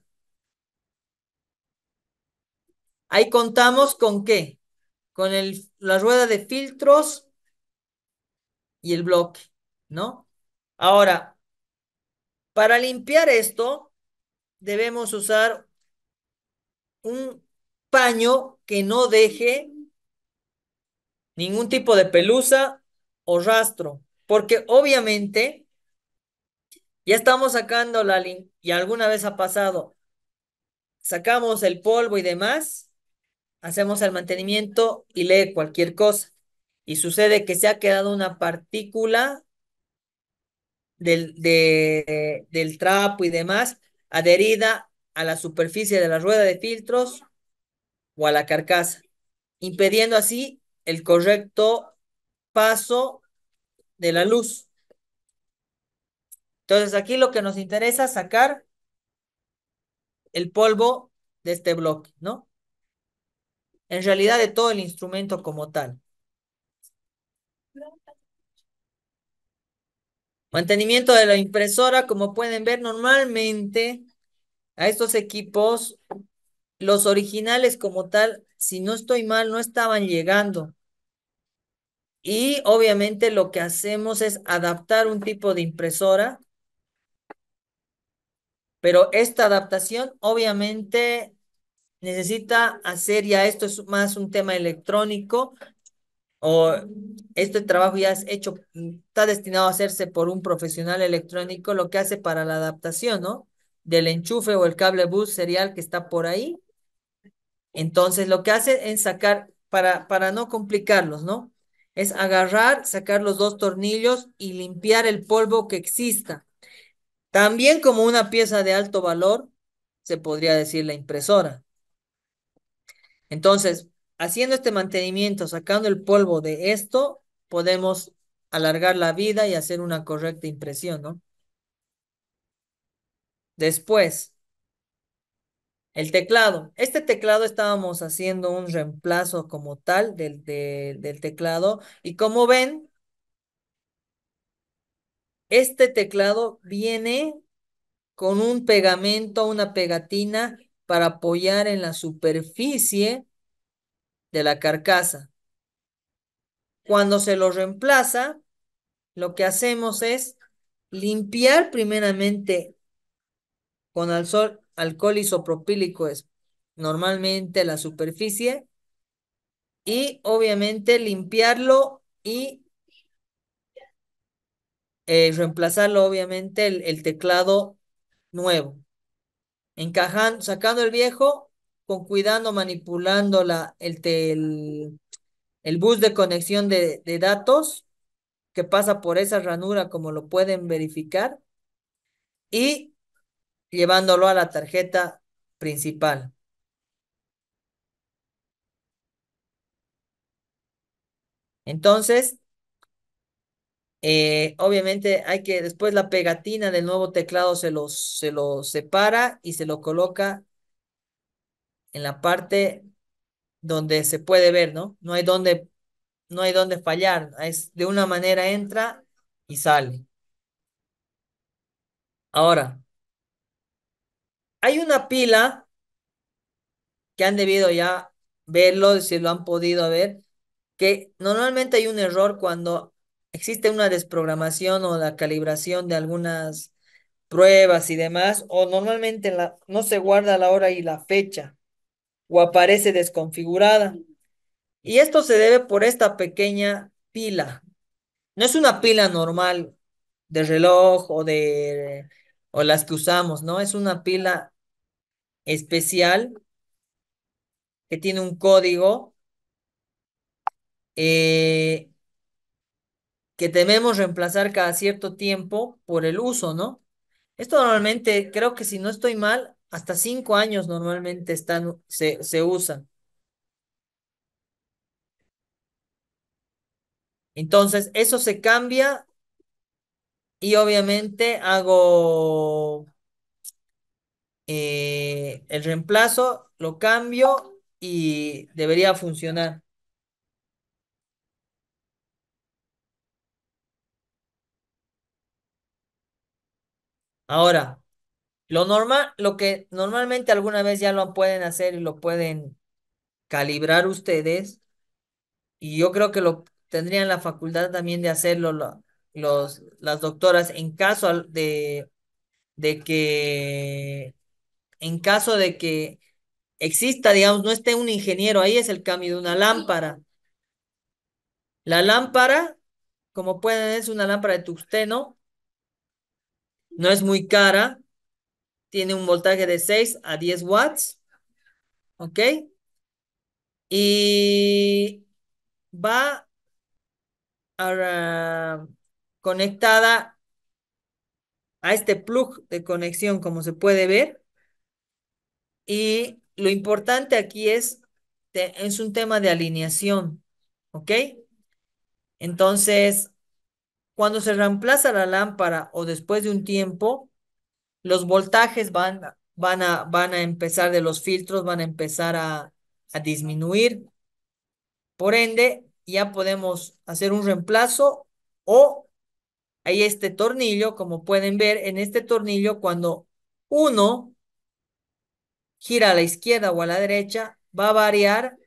Ahí contamos con ¿qué? Con la rueda de filtros y el bloque. ¿no? Ahora, para limpiar esto, debemos usar un paño que no deje ningún tipo de pelusa o rastro, porque obviamente ya estamos sacando y alguna vez ha pasado, sacamos el polvo y demás, hacemos el mantenimiento y lee cualquier cosa. Y sucede que se ha quedado una partícula del trapo y demás adherida a la superficie de la rueda de filtros o a la carcasa, impidiendo así el correcto paso de la luz. Entonces aquí lo que nos interesa es sacar el polvo de este bloque, ¿no? En realidad de todo el instrumento como tal. Mantenimiento de la impresora, como pueden ver, normalmente a estos equipos, los originales como tal, si no estoy mal, no estaban llegando. Y obviamente lo que hacemos es adaptar un tipo de impresora, pero esta adaptación obviamente necesita hacer ya, esto es más un tema electrónico, o este trabajo ya es hecho, está destinado a hacerse por un profesional electrónico, lo que hace para la adaptación, ¿no? Del enchufe o el cable bus serial que está por ahí. Entonces, lo que hace es sacar, para no complicarlos, ¿no? Es agarrar, sacar los dos tornillos y limpiar el polvo que exista. También como una pieza de alto valor, se podría decir la impresora. Entonces, haciendo este mantenimiento, sacando el polvo de esto, podemos alargar la vida y hacer una correcta impresión, ¿no? Después, el teclado. Este teclado estábamos haciendo un reemplazo como tal del teclado. Y como ven, este teclado viene con un pegamento, una pegatina para apoyar en la superficie de la carcasa. Cuando se lo reemplaza, lo que hacemos es limpiar primeramente con alcohol isopropílico, es normalmente la superficie, y obviamente limpiarlo y reemplazarlo, obviamente, el teclado nuevo. Sacando el viejo, con cuidado manipulando el bus de conexión de datos que pasa por esa ranura, como lo pueden verificar, y llevándolo a la tarjeta principal. Entonces, obviamente hay que, después la pegatina del nuevo teclado se lo separa y se lo coloca en la parte donde se puede ver, ¿no? No hay donde fallar. Es de una manera entra y sale. Ahora, hay una pila que han debido ya verlo, si lo han podido ver, que normalmente hay un error cuando existe una desprogramación o la calibración de algunas pruebas y demás, o normalmente no se guarda la hora y la fecha, o aparece desconfigurada. Y esto se debe por esta pequeña pila. No es una pila normal de reloj o las que usamos, ¿no? Es una pila especial que tiene un código eh, que debemos reemplazar cada cierto tiempo por el uso, ¿no? Esto normalmente, creo que si no estoy mal, hasta 5 años normalmente se usan. Entonces, eso se cambia y obviamente hago el reemplazo, lo cambio y debería funcionar. Ahora, lo que normalmente alguna vez ya lo pueden hacer y lo pueden calibrar ustedes, y yo creo que lo tendrían la facultad también de hacerlo las doctoras de que, en caso de que exista, digamos, no esté un ingeniero ahí, es el cambio de una lámpara. La lámpara, como pueden ver, es una lámpara de tungsteno, no es muy cara, tiene un voltaje de 6 a 10 watts, ¿ok? Y va conectada a este plug de conexión, como se puede ver. Y lo importante aquí es un tema de alineación, ¿ok? Entonces, cuando se reemplaza la lámpara o después de un tiempo, los voltajes van a empezar de los filtros, van a empezar a disminuir. Por ende, ya podemos hacer un reemplazo o hay este tornillo, como pueden ver, en este tornillo, cuando uno gira a la izquierda o a la derecha, va a variar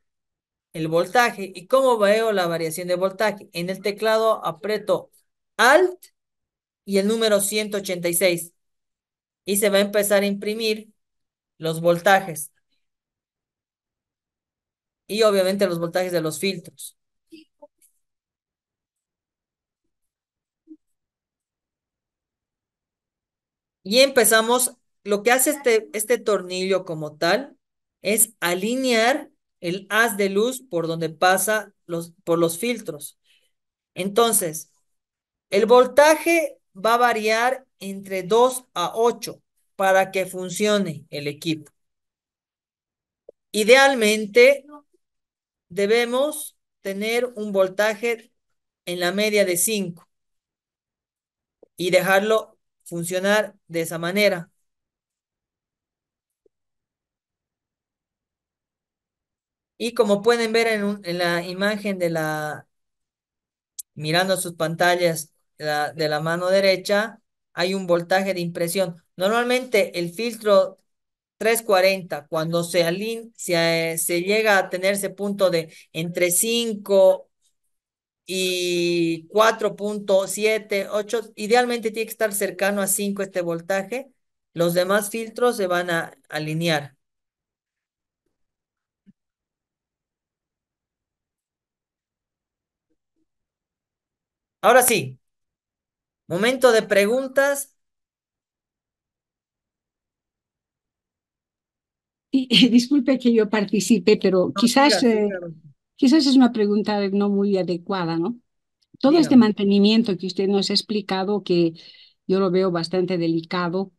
el voltaje. ¿Y cómo veo la variación de voltaje? En el teclado aprieto Alt y el número 186 y se va a empezar a imprimir los voltajes y obviamente los voltajes de los filtros. Y empezamos, lo que hace este tornillo como tal es alinear el haz de luz por donde pasa por los filtros. Entonces, el voltaje va a variar entre 2 a 8 para que funcione el equipo. Idealmente, debemos tener un voltaje en la media de 5 y dejarlo funcionar de esa manera. Y como pueden ver en la imagen mirando sus pantallas de la mano derecha, hay un voltaje de impresión. Normalmente el filtro 340, cuando se llega a tener ese punto de entre 5 y 4,7, 8, idealmente tiene que estar cercano a 5 este voltaje. Los demás filtros se van a alinear. Ahora sí, momento de preguntas. Y, disculpe que yo participe, pero No, quizás, siga, siga, quizás es una pregunta no muy adecuada, ¿no? Todo este dígame. mantenimiento que usted nos ha explicado, que yo lo veo bastante delicado,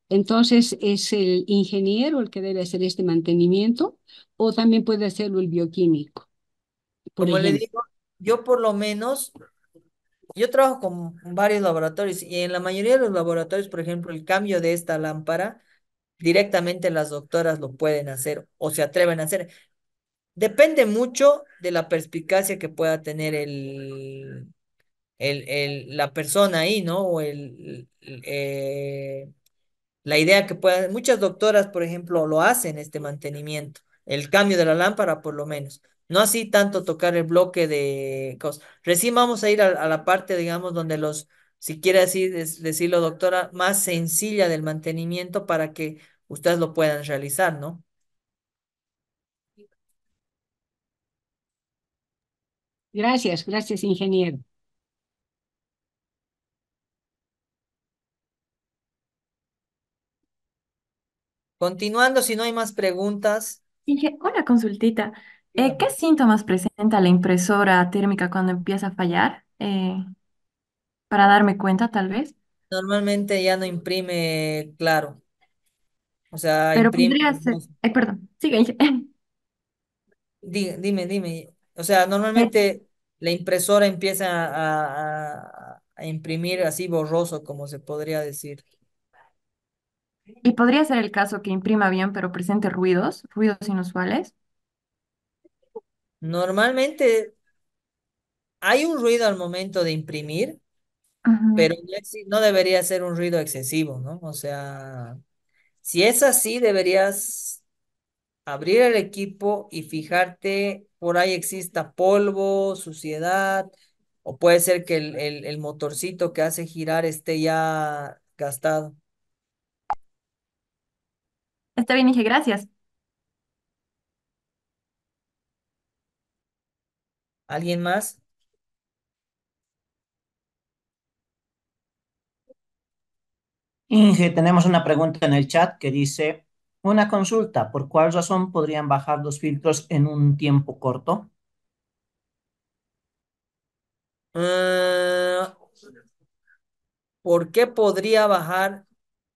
entonces, ¿es el ingeniero el que debe hacer este mantenimiento o también puede hacerlo el bioquímico, por Como le ejemplo? digo, yo por lo menos, yo trabajo con varios laboratorios y en la mayoría de los laboratorios, por ejemplo, el cambio de esta lámpara, directamente las doctoras lo pueden hacer o se atreven a hacer. Depende mucho de la perspicacia que pueda tener la persona ahí, ¿no? La idea que pueda, muchas doctoras, por ejemplo, lo hacen este mantenimiento, el cambio de la lámpara por lo menos. No así tanto tocar el bloque de cosas. Recién vamos a ir a la parte, digamos, donde si quiere así decirlo, doctora, más sencilla del mantenimiento para que ustedes lo puedan realizar, ¿no? Gracias, gracias, ingeniero. Continuando, si no hay más preguntas, Dije, una consultita. ¿Qué dígame. síntomas presenta la impresora térmica cuando empieza a fallar? Para darme cuenta, tal vez. Normalmente ya no imprime claro, o sea, Pero imprime podría ser. borroso. Perdón, sigue. Dije. Dime. O sea, Eh, normalmente la impresora empieza a imprimir así borroso, como se podría decir. y podría ser el caso que imprima bien, pero presente ruidos inusuales. Normalmente hay un ruido al momento de imprimir, Ujú. pero no debería ser un ruido excesivo, ¿no? O sea, si es así, deberías abrir el equipo y fijarte por ahí exista polvo, suciedad O puede ser que el motorcito que hace girar esté ya gastado. Está bien, Inge, gracias. ¿Alguien más? Inge, tenemos una pregunta en el chat que dice, una consulta, ¿por cuál razón podrían bajar los filtros en un tiempo corto? Ah, ¿por qué podría bajar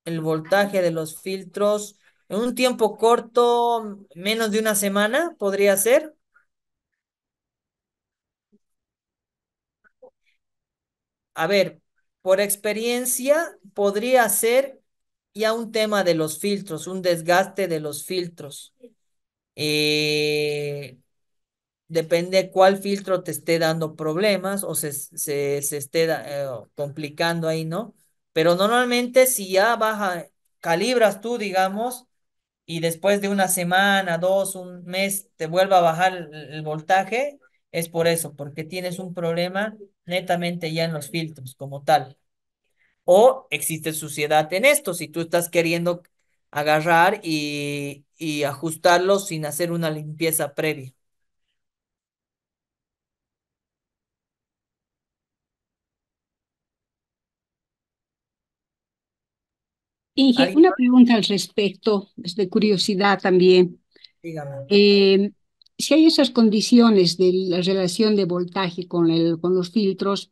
el voltaje de los filtros en un tiempo corto, menos de una semana? ¿Podría ser? A ver, por experiencia, podría ser ya un tema de los filtros, un desgaste de los filtros. Eh, Depende cuál filtro te esté dando problemas o se esté complicando ahí, ¿no? Pero normalmente si ya baja, calibras tú, digamos, y después de una semana, dos, un mes, te vuelva a bajar el voltaje, es por eso, porque tienes un problema netamente ya en los filtros como tal. O existe suciedad en esto, si tú estás queriendo agarrar y ajustarlos sin hacer una limpieza previa. Inge, ¿Alguien una más? pregunta al respecto, es de curiosidad también. Dígame. Eh, si hay esas condiciones de la relación de voltaje con los filtros,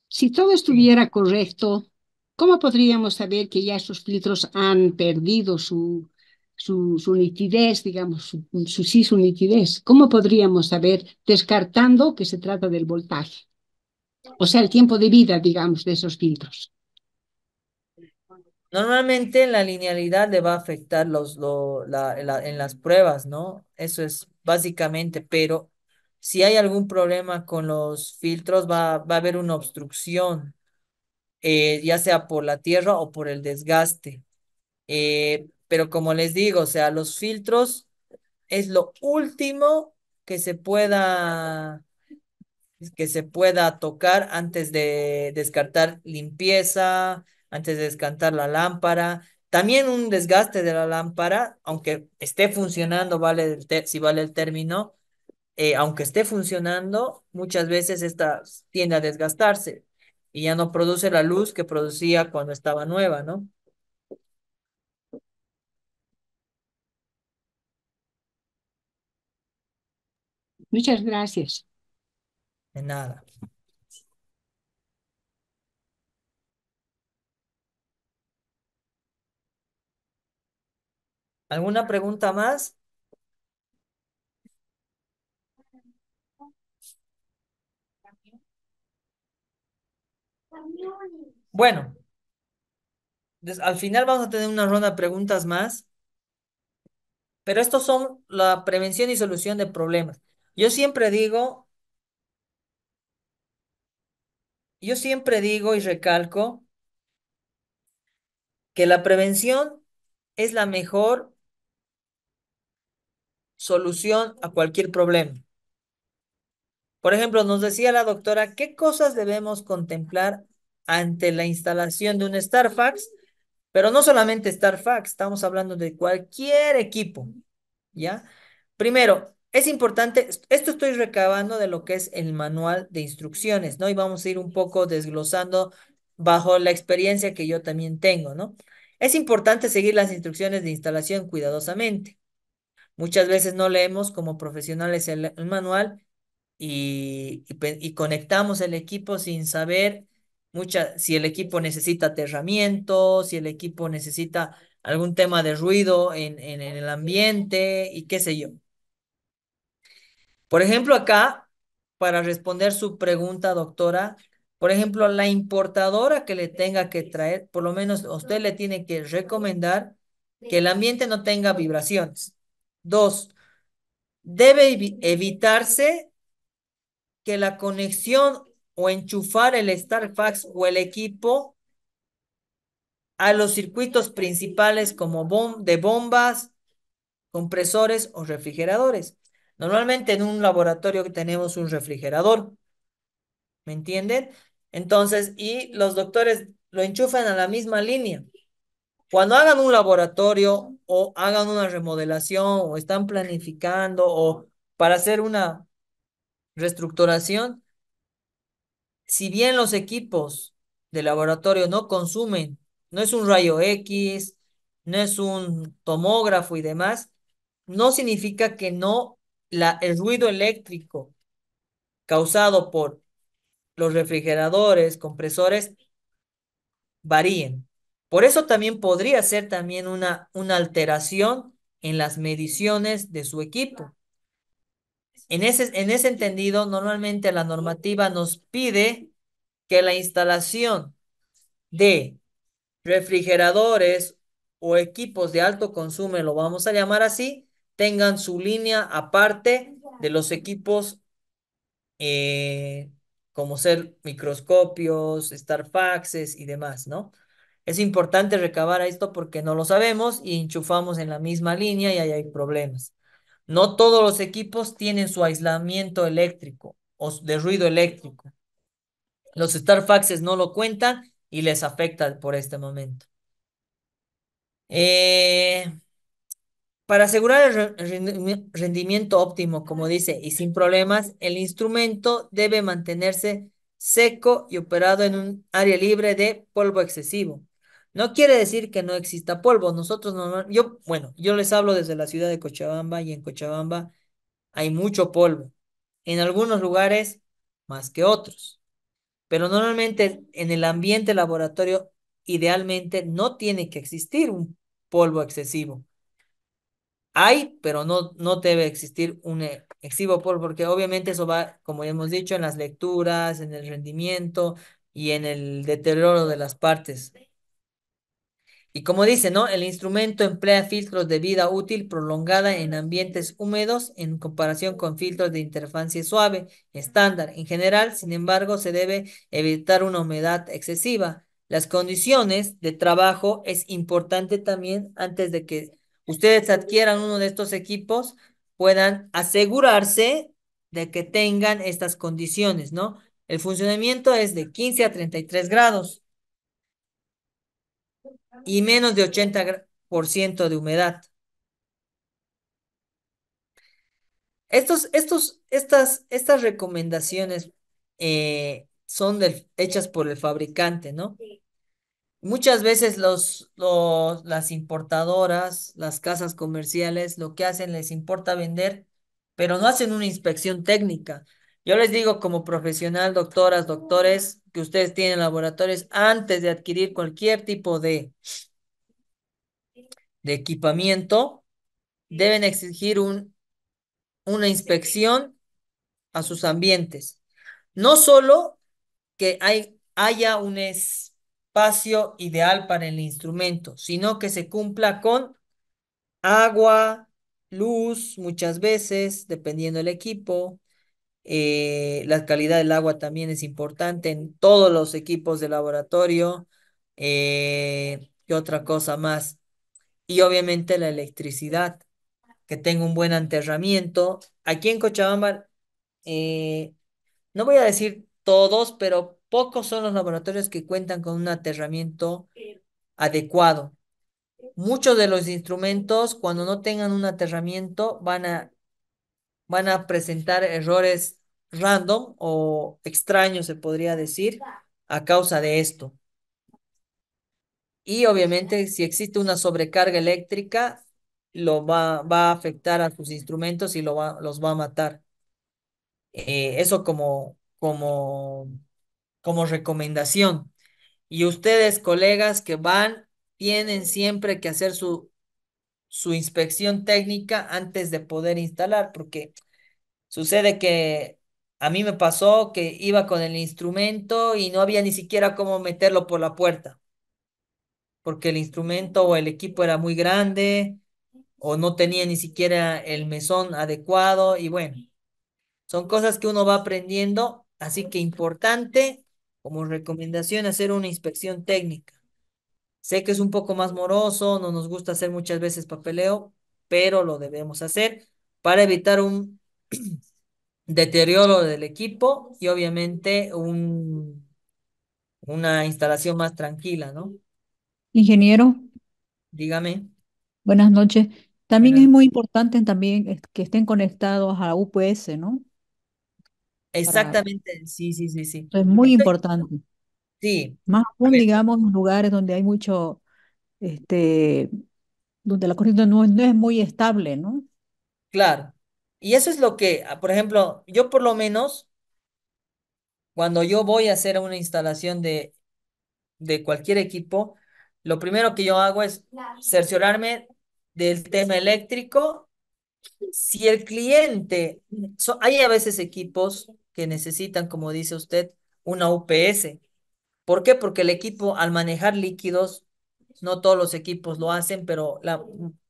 si todo Sí. estuviera correcto, ¿cómo podríamos saber que ya esos filtros han perdido su nitidez, digamos, su nitidez? ¿Cómo podríamos saber, descartando que se trata del voltaje? O sea, el tiempo de vida, digamos, de esos filtros. Normalmente la linealidad le va a afectar en las pruebas, ¿no? Eso es básicamente, pero si hay algún problema con los filtros, va a haber una obstrucción, ya sea por la tierra o por el desgaste. Pero como les digo, o sea, los filtros es lo último que se pueda tocar antes de descartar limpieza, antes de descartar la lámpara. También un desgaste de la lámpara, aunque esté funcionando, si vale el término, aunque esté funcionando, muchas veces esta tiende a desgastarse y ya no produce la luz que producía cuando estaba nueva, ¿no? Muchas gracias. De nada. ¿Alguna pregunta más? Bueno, al final vamos a tener una ronda de preguntas más. Pero estos son la prevención y solución de problemas. Yo siempre digo, yo siempre digo y recalco que la prevención es la mejor solución a cualquier problema. Por ejemplo, nos decía la doctora, ¿qué cosas debemos contemplar ante la instalación de un StarFax? Pero no solamente StarFax, estamos hablando de cualquier equipo. ¿Ya? Primero, es importante, esto estoy recabando de lo que es el manual de instrucciones, ¿no? Y vamos a ir un poco desglosando bajo la experiencia que yo también tengo, ¿no? Es importante seguir las instrucciones de instalación cuidadosamente. Muchas veces no leemos como profesionales el manual y conectamos el equipo sin saber si el equipo necesita aterramiento, si el equipo necesita algún tema de ruido en el ambiente y qué sé yo. Por ejemplo, acá, para responder su pregunta, doctora, por ejemplo, la importadora que le tenga que traer, por lo menos a usted le tiene que recomendar que el ambiente no tenga vibraciones. Dos, debe evitarse que la conexión o enchufar el StarFax o el equipo a los circuitos principales como de bombas, compresores o refrigeradores. Normalmente en un laboratorio tenemos un refrigerador. ¿me entienden? Entonces, y los doctores lo enchufan a la misma línea. Cuando hagan un laboratorio o hagan una remodelación o están planificando o para hacer una reestructuración, si bien los equipos de laboratorio no consumen, no es un rayo X, no es un tomógrafo y demás, no significa que no el ruido eléctrico causado por los refrigeradores, compresores, varíen. Por eso también podría ser también una alteración en las mediciones de su equipo. En ese entendido, normalmente la normativa nos pide que la instalación de refrigeradores o equipos de alto consumo, lo vamos a llamar así, tengan su línea aparte de los equipos eh, como ser microscopios, Starfaxes y demás, ¿no? Es importante recabar esto porque no lo sabemos y enchufamos en la misma línea y ahí hay problemas. No todos los equipos tienen su aislamiento eléctrico o de ruido eléctrico. Los Starfaxes no lo cuentan y les afecta por este momento. Eh, para asegurar el rendimiento óptimo, como dice, y sin problemas, el instrumento debe mantenerse seco y operado en un área libre de polvo excesivo. No quiere decir que no exista polvo. Nosotros bueno, yo les hablo desde la ciudad de Cochabamba y en Cochabamba hay mucho polvo. En algunos lugares más que otros. Pero normalmente en el ambiente laboratorio, idealmente no tiene que existir un polvo excesivo. Hay, pero no debe existir un excesivo polvo, porque obviamente eso va, como ya hemos dicho, en las lecturas, en el rendimiento y en el deterioro de las partes. Y como dice, ¿no? El instrumento emplea filtros de vida útil prolongada en ambientes húmedos en comparación con filtros de interfaz suave estándar. En general, sin embargo, se debe evitar una humedad excesiva. Las condiciones de trabajo es importante también antes de que ustedes adquieran uno de estos equipos, puedan asegurarse de que tengan estas condiciones, ¿no? El funcionamiento es de 15 a 33 grados y menos de 80% de humedad. Estas recomendaciones son hechas por el fabricante, ¿no? Muchas veces las importadoras, las casas comerciales, lo que hacen les importa vender, pero no hacen una inspección técnica. Yo les digo como profesional, doctoras, doctores, que ustedes tienen laboratorios antes de adquirir cualquier tipo de equipamiento, deben exigir una inspección a sus ambientes. No solo que haya un espacio ideal para el instrumento, sino que se cumpla con agua, luz, muchas veces, dependiendo del equipo. La calidad del agua también es importante en todos los equipos de laboratorio. ¿Qué otra cosa más? Y obviamente la electricidad, que tenga un buen aterramiento. Aquí en Cochabamba, eh, no voy a decir todos, pero pocos son los laboratorios que cuentan con un aterramiento adecuado. Muchos de los instrumentos, cuando no tengan un aterramiento, van a presentar errores random o extraños, se podría decir, a causa de esto. Y obviamente, si existe una sobrecarga eléctrica, va a afectar a sus instrumentos y los va a matar. Eso como recomendación. Y ustedes, colegas que tienen siempre que hacer su inspección técnica antes de poder instalar, porque sucede que a mí me pasó que iba con el instrumento y no había ni siquiera cómo meterlo por la puerta, porque el instrumento o el equipo era muy grande o no tenía ni siquiera el mesón adecuado y bueno, son cosas que uno va aprendiendo, así que importante como recomendación hacer una inspección técnica. Sé que es un poco más moroso, no nos gusta hacer muchas veces papeleo, pero lo debemos hacer para evitar deterioro del equipo y obviamente una instalación más tranquila, ¿no? Ingeniero, Dígame. buenas noches. También es Buenas. muy importante también que estén conectados a UPS, ¿no? Para, Exactamente, sí, sí, sí, sí. es muy Estoy- importante. sí, Más a aún, ver, digamos, en lugares donde hay mucho, este, donde la corriente no es muy estable, ¿no? claro. Y eso es lo que, por ejemplo, yo por lo menos, cuando yo voy a hacer una instalación de cualquier equipo, lo primero que yo hago es cerciorarme del tema eléctrico. Si el cliente, hay a veces equipos que necesitan, como dice usted, una UPS. ¿Por qué? Porque el equipo al manejar líquidos, no todos los equipos lo hacen, pero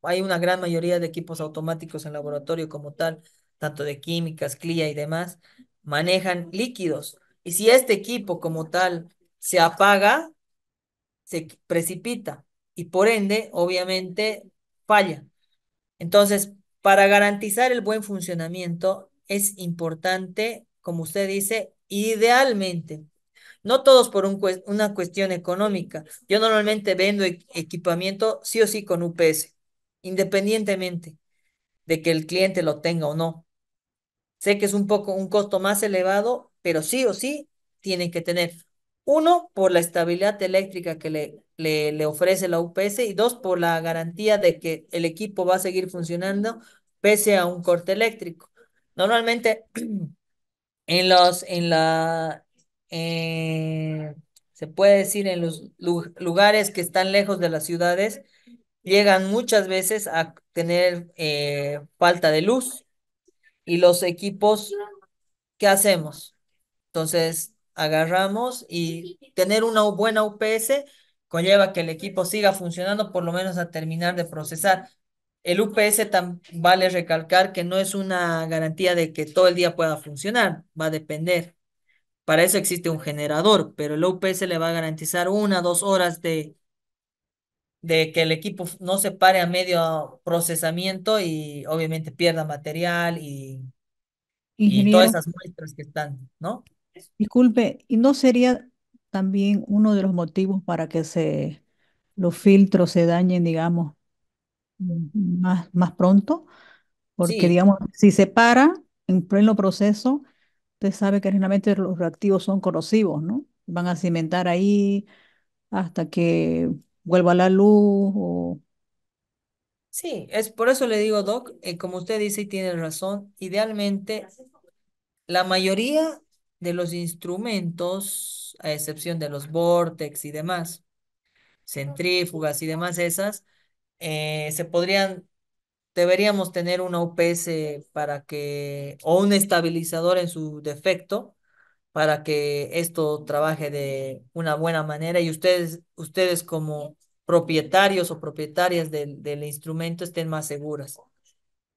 hay una gran mayoría de equipos automáticos en laboratorio como tal, tanto de químicas, CLIA y demás, manejan líquidos. Y si este equipo como tal se apaga, se precipita y por ende, obviamente, falla. Entonces, para garantizar el buen funcionamiento, es importante, como usted dice, idealmente, no todos por una cuestión económica. Yo normalmente vendo equipamiento sí o sí con UPS, independientemente de que el cliente lo tenga o no. Sé que es un poco un costo más elevado, pero sí o sí tienen que tener. Uno, por la estabilidad eléctrica que le ofrece la UPS y dos, por la garantía de que el equipo va a seguir funcionando pese a un corte eléctrico. Normalmente en la, eh, se puede decir en los lugares que están lejos de las ciudades, llegan muchas veces a tener falta de luz y los equipos, ¿qué hacemos? Entonces, agarramos y tener una buena UPS conlleva que el equipo siga funcionando por lo menos a terminar de procesar. El UPS vale recalcar que no es una garantía de que todo el día pueda funcionar, va a depender. Para eso existe un generador, pero el UPS le va a garantizar 1, 2 horas de que el equipo no se pare a medio procesamiento y obviamente pierda material y todas Ingeniero, esas muestras que están, ¿no? disculpe, ¿y no sería también uno de los motivos para que los filtros se dañen, digamos, más pronto? Porque, Sí, digamos, si se para en pleno proceso, usted sabe que generalmente los reactivos son corrosivos, ¿no? Van a cimentar ahí hasta que vuelva la luz o... sí, es por eso le digo, Doc, como usted dice y tiene razón, idealmente la mayoría de los instrumentos, a excepción de los Vortex y demás, centrífugas y demás esas, se podrían, deberíamos tener una UPS o un estabilizador en su defecto, para que esto trabaje de una buena manera y ustedes como propietarios o propietarias del instrumento estén más seguras.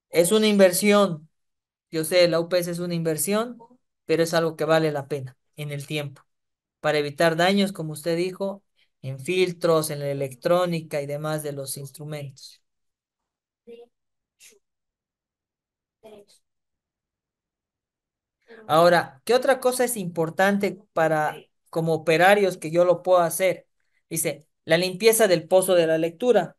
Es una inversión, yo sé, la UPS es una inversión, pero es algo que vale la pena en el tiempo, para evitar daños, como usted dijo, en filtros, en la electrónica y demás de los instrumentos. Ahora, ¿qué otra cosa es importante para como operarios que yo lo puedo hacer? Dice, la limpieza del pozo de la lectura.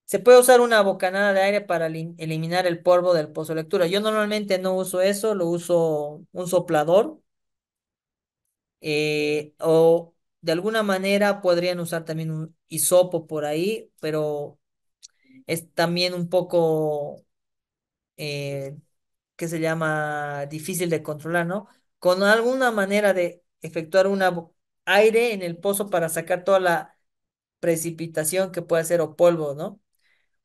Se puede usar una bocanada de aire para eliminar el polvo del pozo de lectura. Yo normalmente no uso eso, lo uso un soplador o de alguna manera podrían usar también un hisopo por ahí, pero es también un poco eh, que se llama difícil de controlar, ¿no? Con alguna manera de efectuar aire en el pozo para sacar toda la precipitación que puede ser o polvo, ¿no?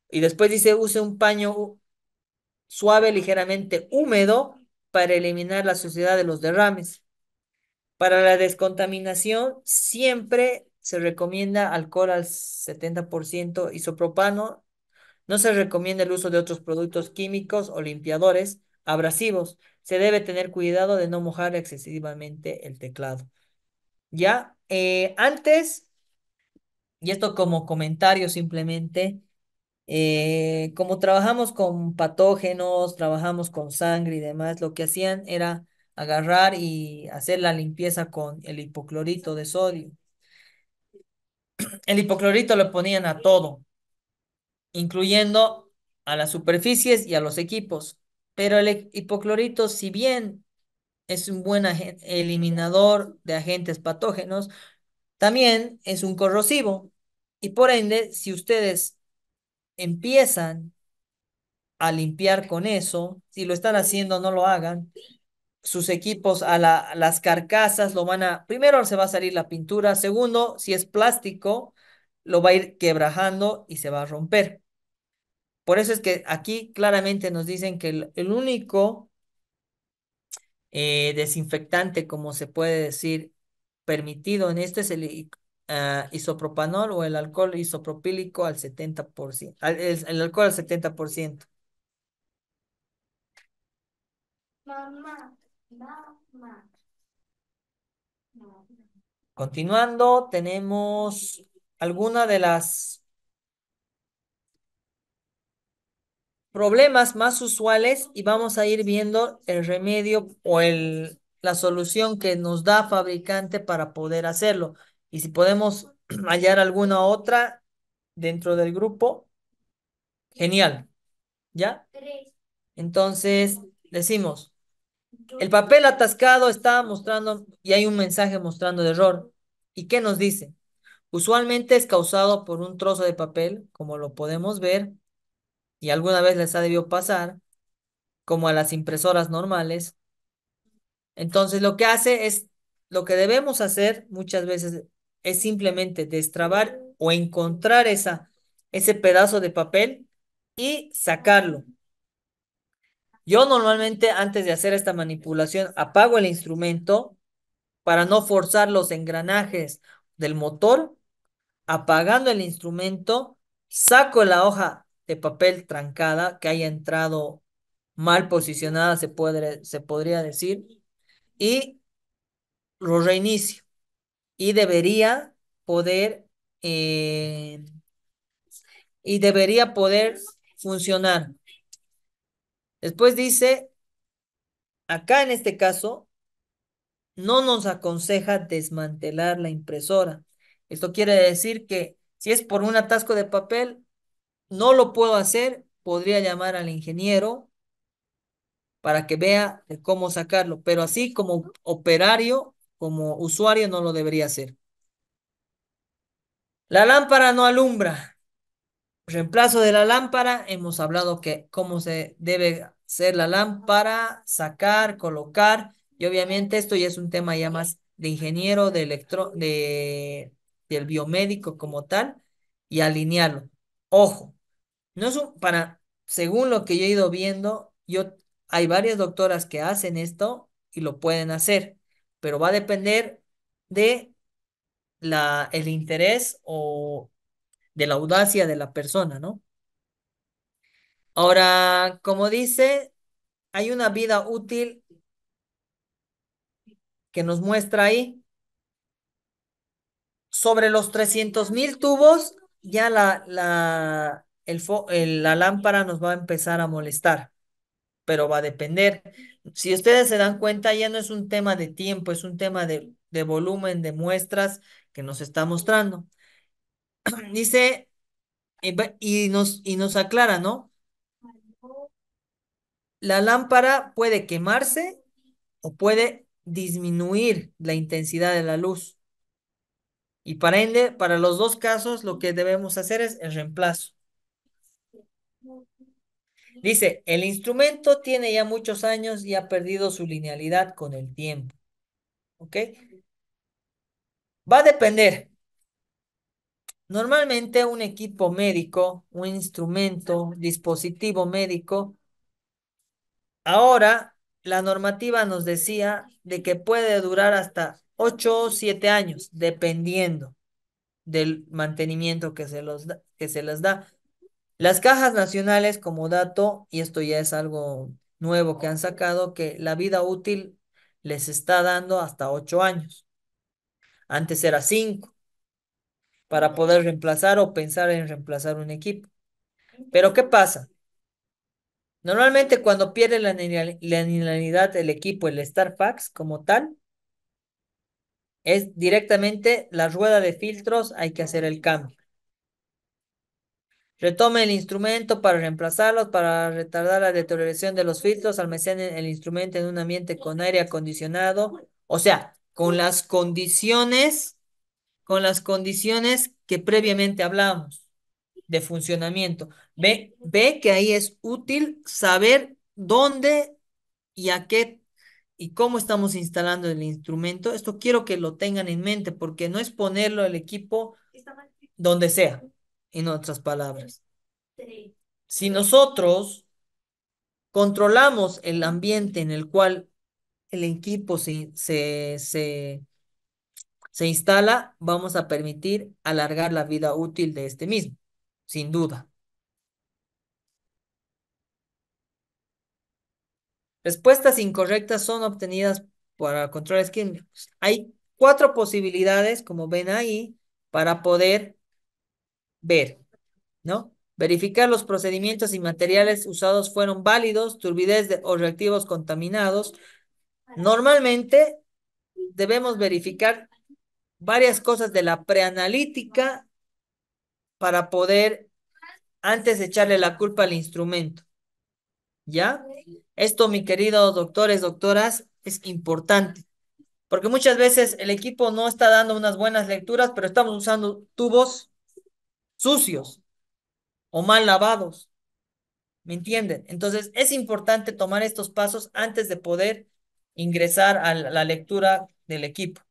Y después dice, use un paño suave, ligeramente húmedo para eliminar la suciedad de los derrames. Para la descontaminación, siempre se recomienda alcohol al 70%, isopropano. No se recomienda el uso de otros productos químicos o limpiadores abrasivos. Se debe tener cuidado de no mojar excesivamente el teclado. Ya, antes, y esto como comentario simplemente, Como trabajamos con patógenos, trabajamos con sangre y demás, lo que hacían era agarrar y hacer la limpieza con el hipoclorito de sodio. El hipoclorito lo ponían a todo, incluyendo a las superficies y a los equipos. Pero el hipoclorito, si bien es un buen eliminador de agentes patógenos, también es un corrosivo. Y por ende, si ustedes empiezan a limpiar con eso, si lo están haciendo, no lo hagan. Sus equipos a las carcasas lo van a, primero se va a salir la pintura, segundo, si es plástico, lo va a ir quebrajando y se va a romper. Por eso es que aquí claramente nos dicen que el único desinfectante, como se puede decir, permitido en esto es el isopropanol o el alcohol isopropílico al 70%, el alcohol al 70%. Continuando, tenemos alguna de las problemas más usuales y vamos a ir viendo el remedio o la solución que nos da fabricante para poder hacerlo. Y si podemos hallar alguna otra dentro del grupo, genial, ¿ya? Entonces, decimos, el papel atascado está mostrando y hay un mensaje mostrando error. ¿Y qué nos dice? Usualmente es causado por un trozo de papel, como lo podemos ver, y alguna vez les ha debido pasar, como a las impresoras normales. Entonces, lo que hace es, lo que debemos hacer muchas veces es simplemente destrabar o encontrar ese pedazo de papel y sacarlo. Yo normalmente antes de hacer esta manipulación apago el instrumento para no forzar los engranajes del motor. Apagando el instrumento, saco la hoja de papel trancada que haya entrado mal posicionada, se podría decir, y lo reinicio. Y poder, eh, debería poder funcionar. Después dice, acá en este caso, no nos aconseja desmantelar la impresora. Esto quiere decir que si es por un atasco de papel, no lo puedo hacer, podría llamar al ingeniero para que vea de cómo sacarlo, pero así como operario, como usuario, no lo debería hacer. La lámpara no alumbra. Reemplazo de la lámpara, hemos hablado que cómo se debe hacer la lámpara, sacar, colocar, y obviamente esto ya es un tema ya más de ingeniero, del biomédico como tal, y alinearlo. Ojo. No es según lo que yo he ido viendo, hay varias doctoras que hacen esto y lo pueden hacer, pero va a depender de el interés o de la audacia de la persona, ¿no? Ahora, como dice, hay una vida útil que nos muestra ahí. Sobre los 300.000 tubos, ya la lámpara nos va a empezar a molestar. Pero va a depender. Si ustedes se dan cuenta, ya no es un tema de tiempo, es un tema de volumen de muestras que nos está mostrando. Dice, y nos aclara, ¿no? La lámpara puede quemarse o puede disminuir la intensidad de la luz. Y para ende, para los dos casos, lo que debemos hacer es el reemplazo. Dice, el instrumento tiene ya muchos años y ha perdido su linealidad con el tiempo. ¿Ok? Va a depender. Normalmente un equipo médico, un instrumento, dispositivo médico, ahora la normativa nos decía de que puede durar hasta 8 o 7 años, dependiendo del mantenimiento que se les da. Las cajas nacionales como dato, y esto ya es algo nuevo que han sacado, que la vida útil les está dando hasta 8 años. Antes era 5 para poder reemplazar o pensar en reemplazar un equipo. Pero ¿qué pasa? Normalmente cuando pierde la linealidad del equipo, el StarFax como tal, es directamente la rueda de filtros, hay que hacer el cambio. Retome el instrumento para reemplazarlos, para retardar la deterioración de los filtros, almacene el instrumento en un ambiente con aire acondicionado, o sea, con las condiciones que previamente hablamos de funcionamiento. Ve que ahí es útil saber dónde y a qué y cómo estamos instalando el instrumento. Esto quiero que lo tengan en mente porque no es ponerlo el equipo donde sea, en otras palabras. Si nosotros controlamos el ambiente en el cual el equipo se instala, vamos a permitir alargar la vida útil de este mismo, sin duda. Respuestas incorrectas son obtenidas para controles químicos. Hay 4 posibilidades, como ven ahí, para poder ver, ¿no? Verificar los procedimientos y materiales usados fueron válidos, o reactivos contaminados. Normalmente debemos verificar varias cosas de la preanalítica para poder antes echarle la culpa al instrumento, ¿ya? Esto, mi queridos doctores, doctoras, es importante, porque muchas veces el equipo no está dando unas buenas lecturas, pero estamos usando tubos sucios o mal lavados, ¿me entienden? Entonces, es importante tomar estos pasos antes de poder ingresar a la lectura del equipo.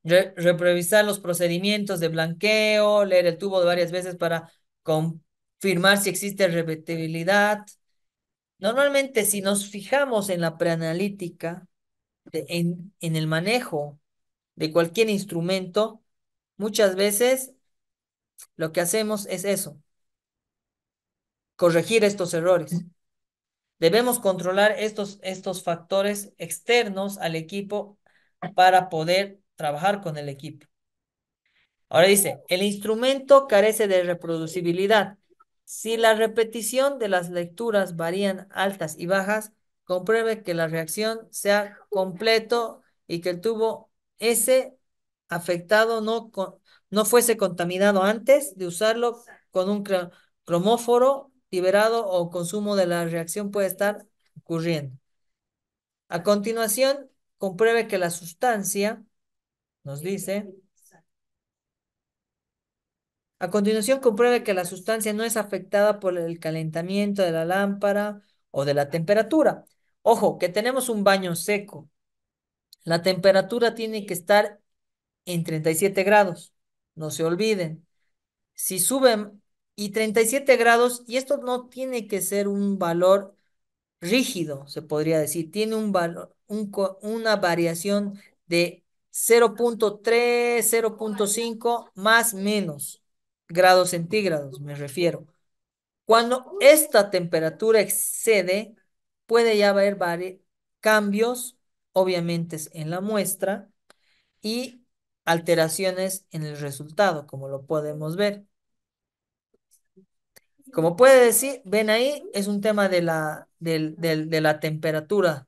Revisar los procedimientos de blanqueo, leer el tubo varias veces para confirmar si existe repetibilidad. Normalmente, si nos fijamos en la preanalítica, en el manejo de cualquier instrumento, muchas veces lo que hacemos es eso, corregir estos errores. Debemos controlar estos factores externos al equipo para poder trabajar con el equipo. Ahora dice, el instrumento carece de reproducibilidad. Si la repetición de las lecturas varían altas y bajas, compruebe que la reacción sea completo y que el tubo ese afectado no fuese contaminado antes de usarlo con un cromóforo liberado o consumo de la reacción puede estar ocurriendo. A continuación, compruebe que la sustancia, nos dice, a continuación, compruebe que la sustancia no es afectada por el calentamiento de la lámpara o de la temperatura. Ojo, que tenemos un baño seco. La temperatura tiene que estar en 37 grados. No se olviden. Si suben y 37 grados, y esto no tiene que ser un valor rígido, se podría decir, tiene un valor, una variación de 0,3, 0,5 más menos grados centígrados, me refiero. Cuando esta temperatura excede, puede ya haber cambios, obviamente, en la muestra y alteraciones en el resultado, como lo podemos ver. Como puede decir, ven ahí, es un tema de la temperatura.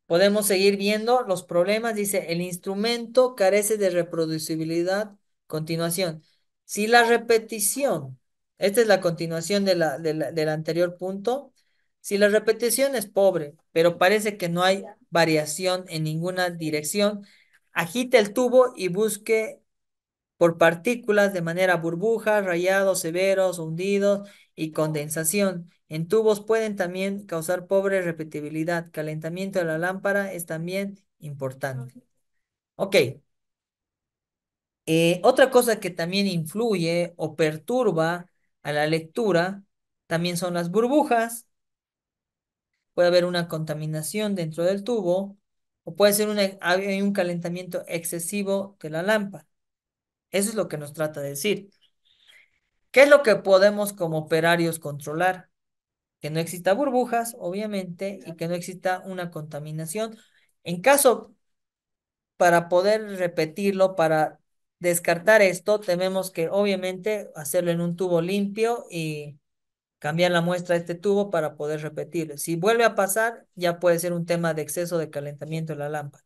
Podemos seguir viendo los problemas. Dice, el instrumento carece de reproducibilidad. Continuación. Si la repetición, esta es la continuación del anterior punto, si la repetición es pobre, pero parece que no hay variación en ninguna dirección, agite el tubo y busque por partículas de manera burbuja, rayados severos, hundidos y condensación. En tubos pueden también causar pobre repetibilidad. Calentamiento de la lámpara es también importante. Ok. Otra cosa que también influye o perturba a la lectura también son las burbujas. Puede haber una contaminación dentro del tubo o puede ser hay un calentamiento excesivo de la lámpara. Eso es lo que nos trata de decir. ¿Qué es lo que podemos como operarios controlar? Que no exista burbujas, obviamente, y que no exista una contaminación. En caso para poder repetirlo, para descartar esto, tenemos que obviamente hacerlo en un tubo limpio y cambiar la muestra de este tubo para poder repetirlo. Si vuelve a pasar, ya puede ser un tema de exceso de calentamiento de la lámpara.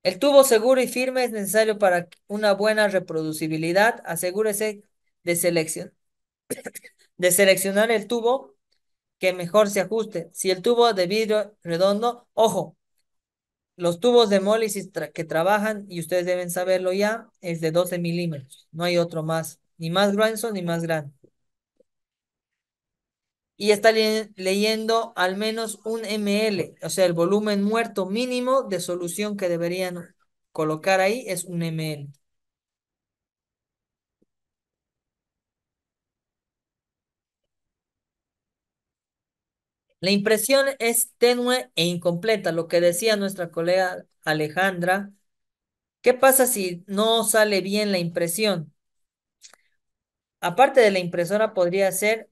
El tubo seguro y firme es necesario para una buena reproducibilidad. Asegúrese de seleccionar el tubo que mejor se ajuste. Si el tubo de vidrio redondo, ojo, los tubos de hemólisis que trabajan, y ustedes deben saberlo ya, es de 12 milímetros. No hay otro más, ni más grueso ni más grande. Y está leyendo al menos un ml, o sea, el volumen muerto mínimo de solución que deberían colocar ahí es un ml. La impresión es tenue e incompleta, lo que decía nuestra colega Alejandra. ¿Qué pasa si no sale bien la impresión? Aparte de la impresora, podría ser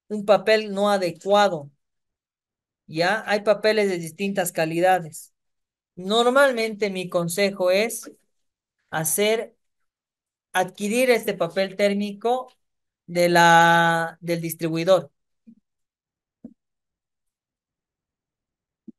un papel no adecuado. Ya hay papeles de distintas calidades. Normalmente mi consejo es hacer, adquirir este papel térmico del distribuidor.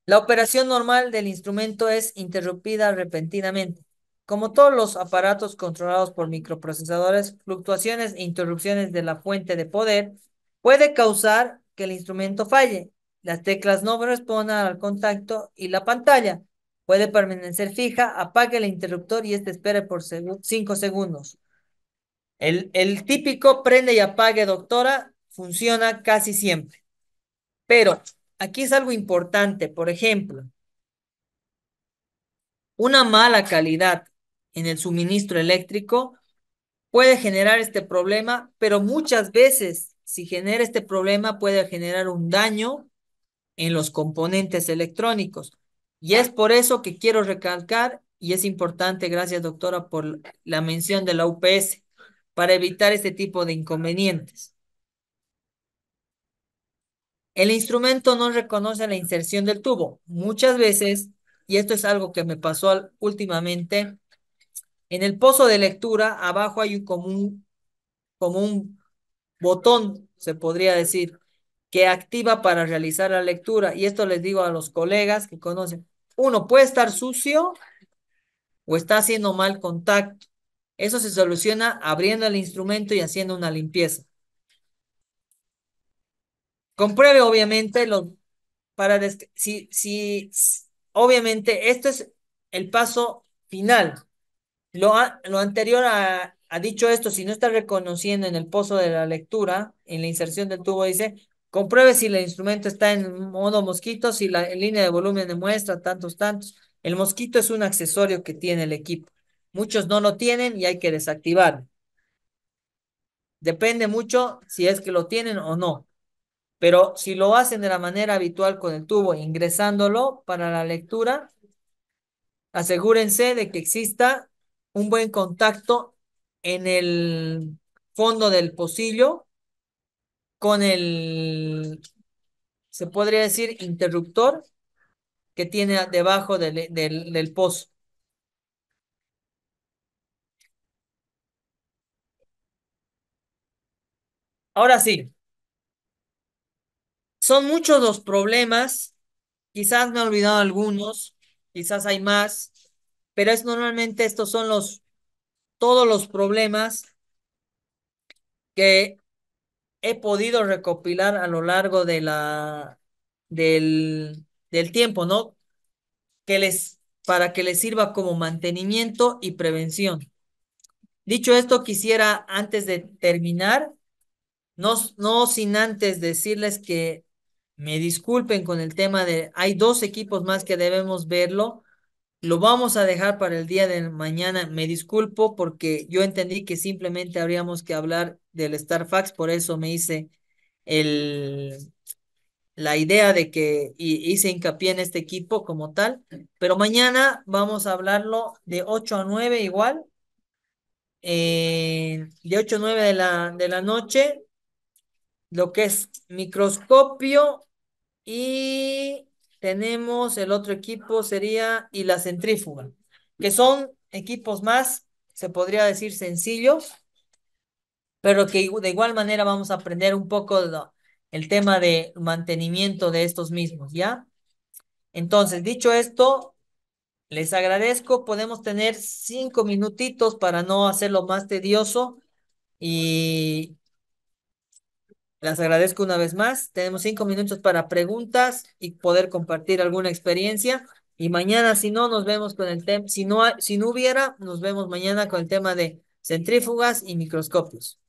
La operación normal del instrumento es interrumpida repentinamente. Como todos los aparatos controlados por microprocesadores, fluctuaciones e interrupciones de la fuente de poder puede causar que el instrumento falle. Las teclas no respondan al contacto y la pantalla puede permanecer fija. Apague el interruptor y este espere por 5 segundos. El típico prende y apague, doctora, funciona casi siempre. Pero aquí es algo importante. Por ejemplo, una mala calidad en el suministro eléctrico puede generar este problema, pero muchas veces, si genera este problema, puede generar un daño en los componentes electrónicos. Y es por eso que quiero recalcar, y es importante, gracias doctora por la mención de la UPS, para evitar este tipo de inconvenientes. El instrumento no reconoce la inserción del tubo. Muchas veces, y esto es algo que me pasó últimamente, en el pozo de lectura, abajo hay como un botón, se podría decir, que activa para realizar la lectura. Y esto les digo a los colegas que conocen. Uno puede estar sucio o está haciendo mal contacto. Eso se soluciona abriendo el instrumento y haciendo una limpieza. Compruebe, obviamente, obviamente, esto es el paso final. Lo anterior ha dicho esto, si no está reconociendo en el pozo de la lectura, en la inserción del tubo, dice, compruebe si el instrumento está en modo mosquito, si la en línea de volumen de muestra, tantos. El mosquito es un accesorio que tiene el equipo. Muchos no lo tienen y hay que desactivarlo. Depende mucho si es que lo tienen o no. Pero si lo hacen de la manera habitual con el tubo, ingresándolo para la lectura, asegúrense de que exista un buen contacto en el fondo del pocillo con se podría decir, interruptor que tiene debajo del pozo. Ahora sí, son muchos los problemas, quizás me he olvidado algunos, quizás hay más, pero es normalmente estos son todos los problemas que he podido recopilar a lo largo del tiempo, ¿no? Para que les sirva como mantenimiento y prevención. Dicho esto, quisiera antes de terminar, no sin antes decirles que me disculpen con el tema hay dos equipos más que debemos verlo. Lo vamos a dejar para el día de mañana. Me disculpo porque yo entendí que simplemente habríamos que hablar del StarFax, por eso me hice el, la idea de que hice hincapié en este equipo como tal, pero mañana vamos a hablarlo de 8 a 9 igual, de 8 a 9 de la noche, lo que es microscopio y tenemos el otro equipo sería y la centrífuga, que son equipos más, se podría decir sencillos, pero que de igual manera vamos a aprender un poco el tema de mantenimiento de estos mismos, ¿ya? Entonces, dicho esto, les agradezco. Podemos tener 5 minutitos para no hacerlo más tedioso y les agradezco una vez más. Tenemos 5 minutos para preguntas y poder compartir alguna experiencia. Y mañana, si no, nos vemos con el tema. Si no hubiera, nos vemos mañana con el tema de centrífugas y microscopios.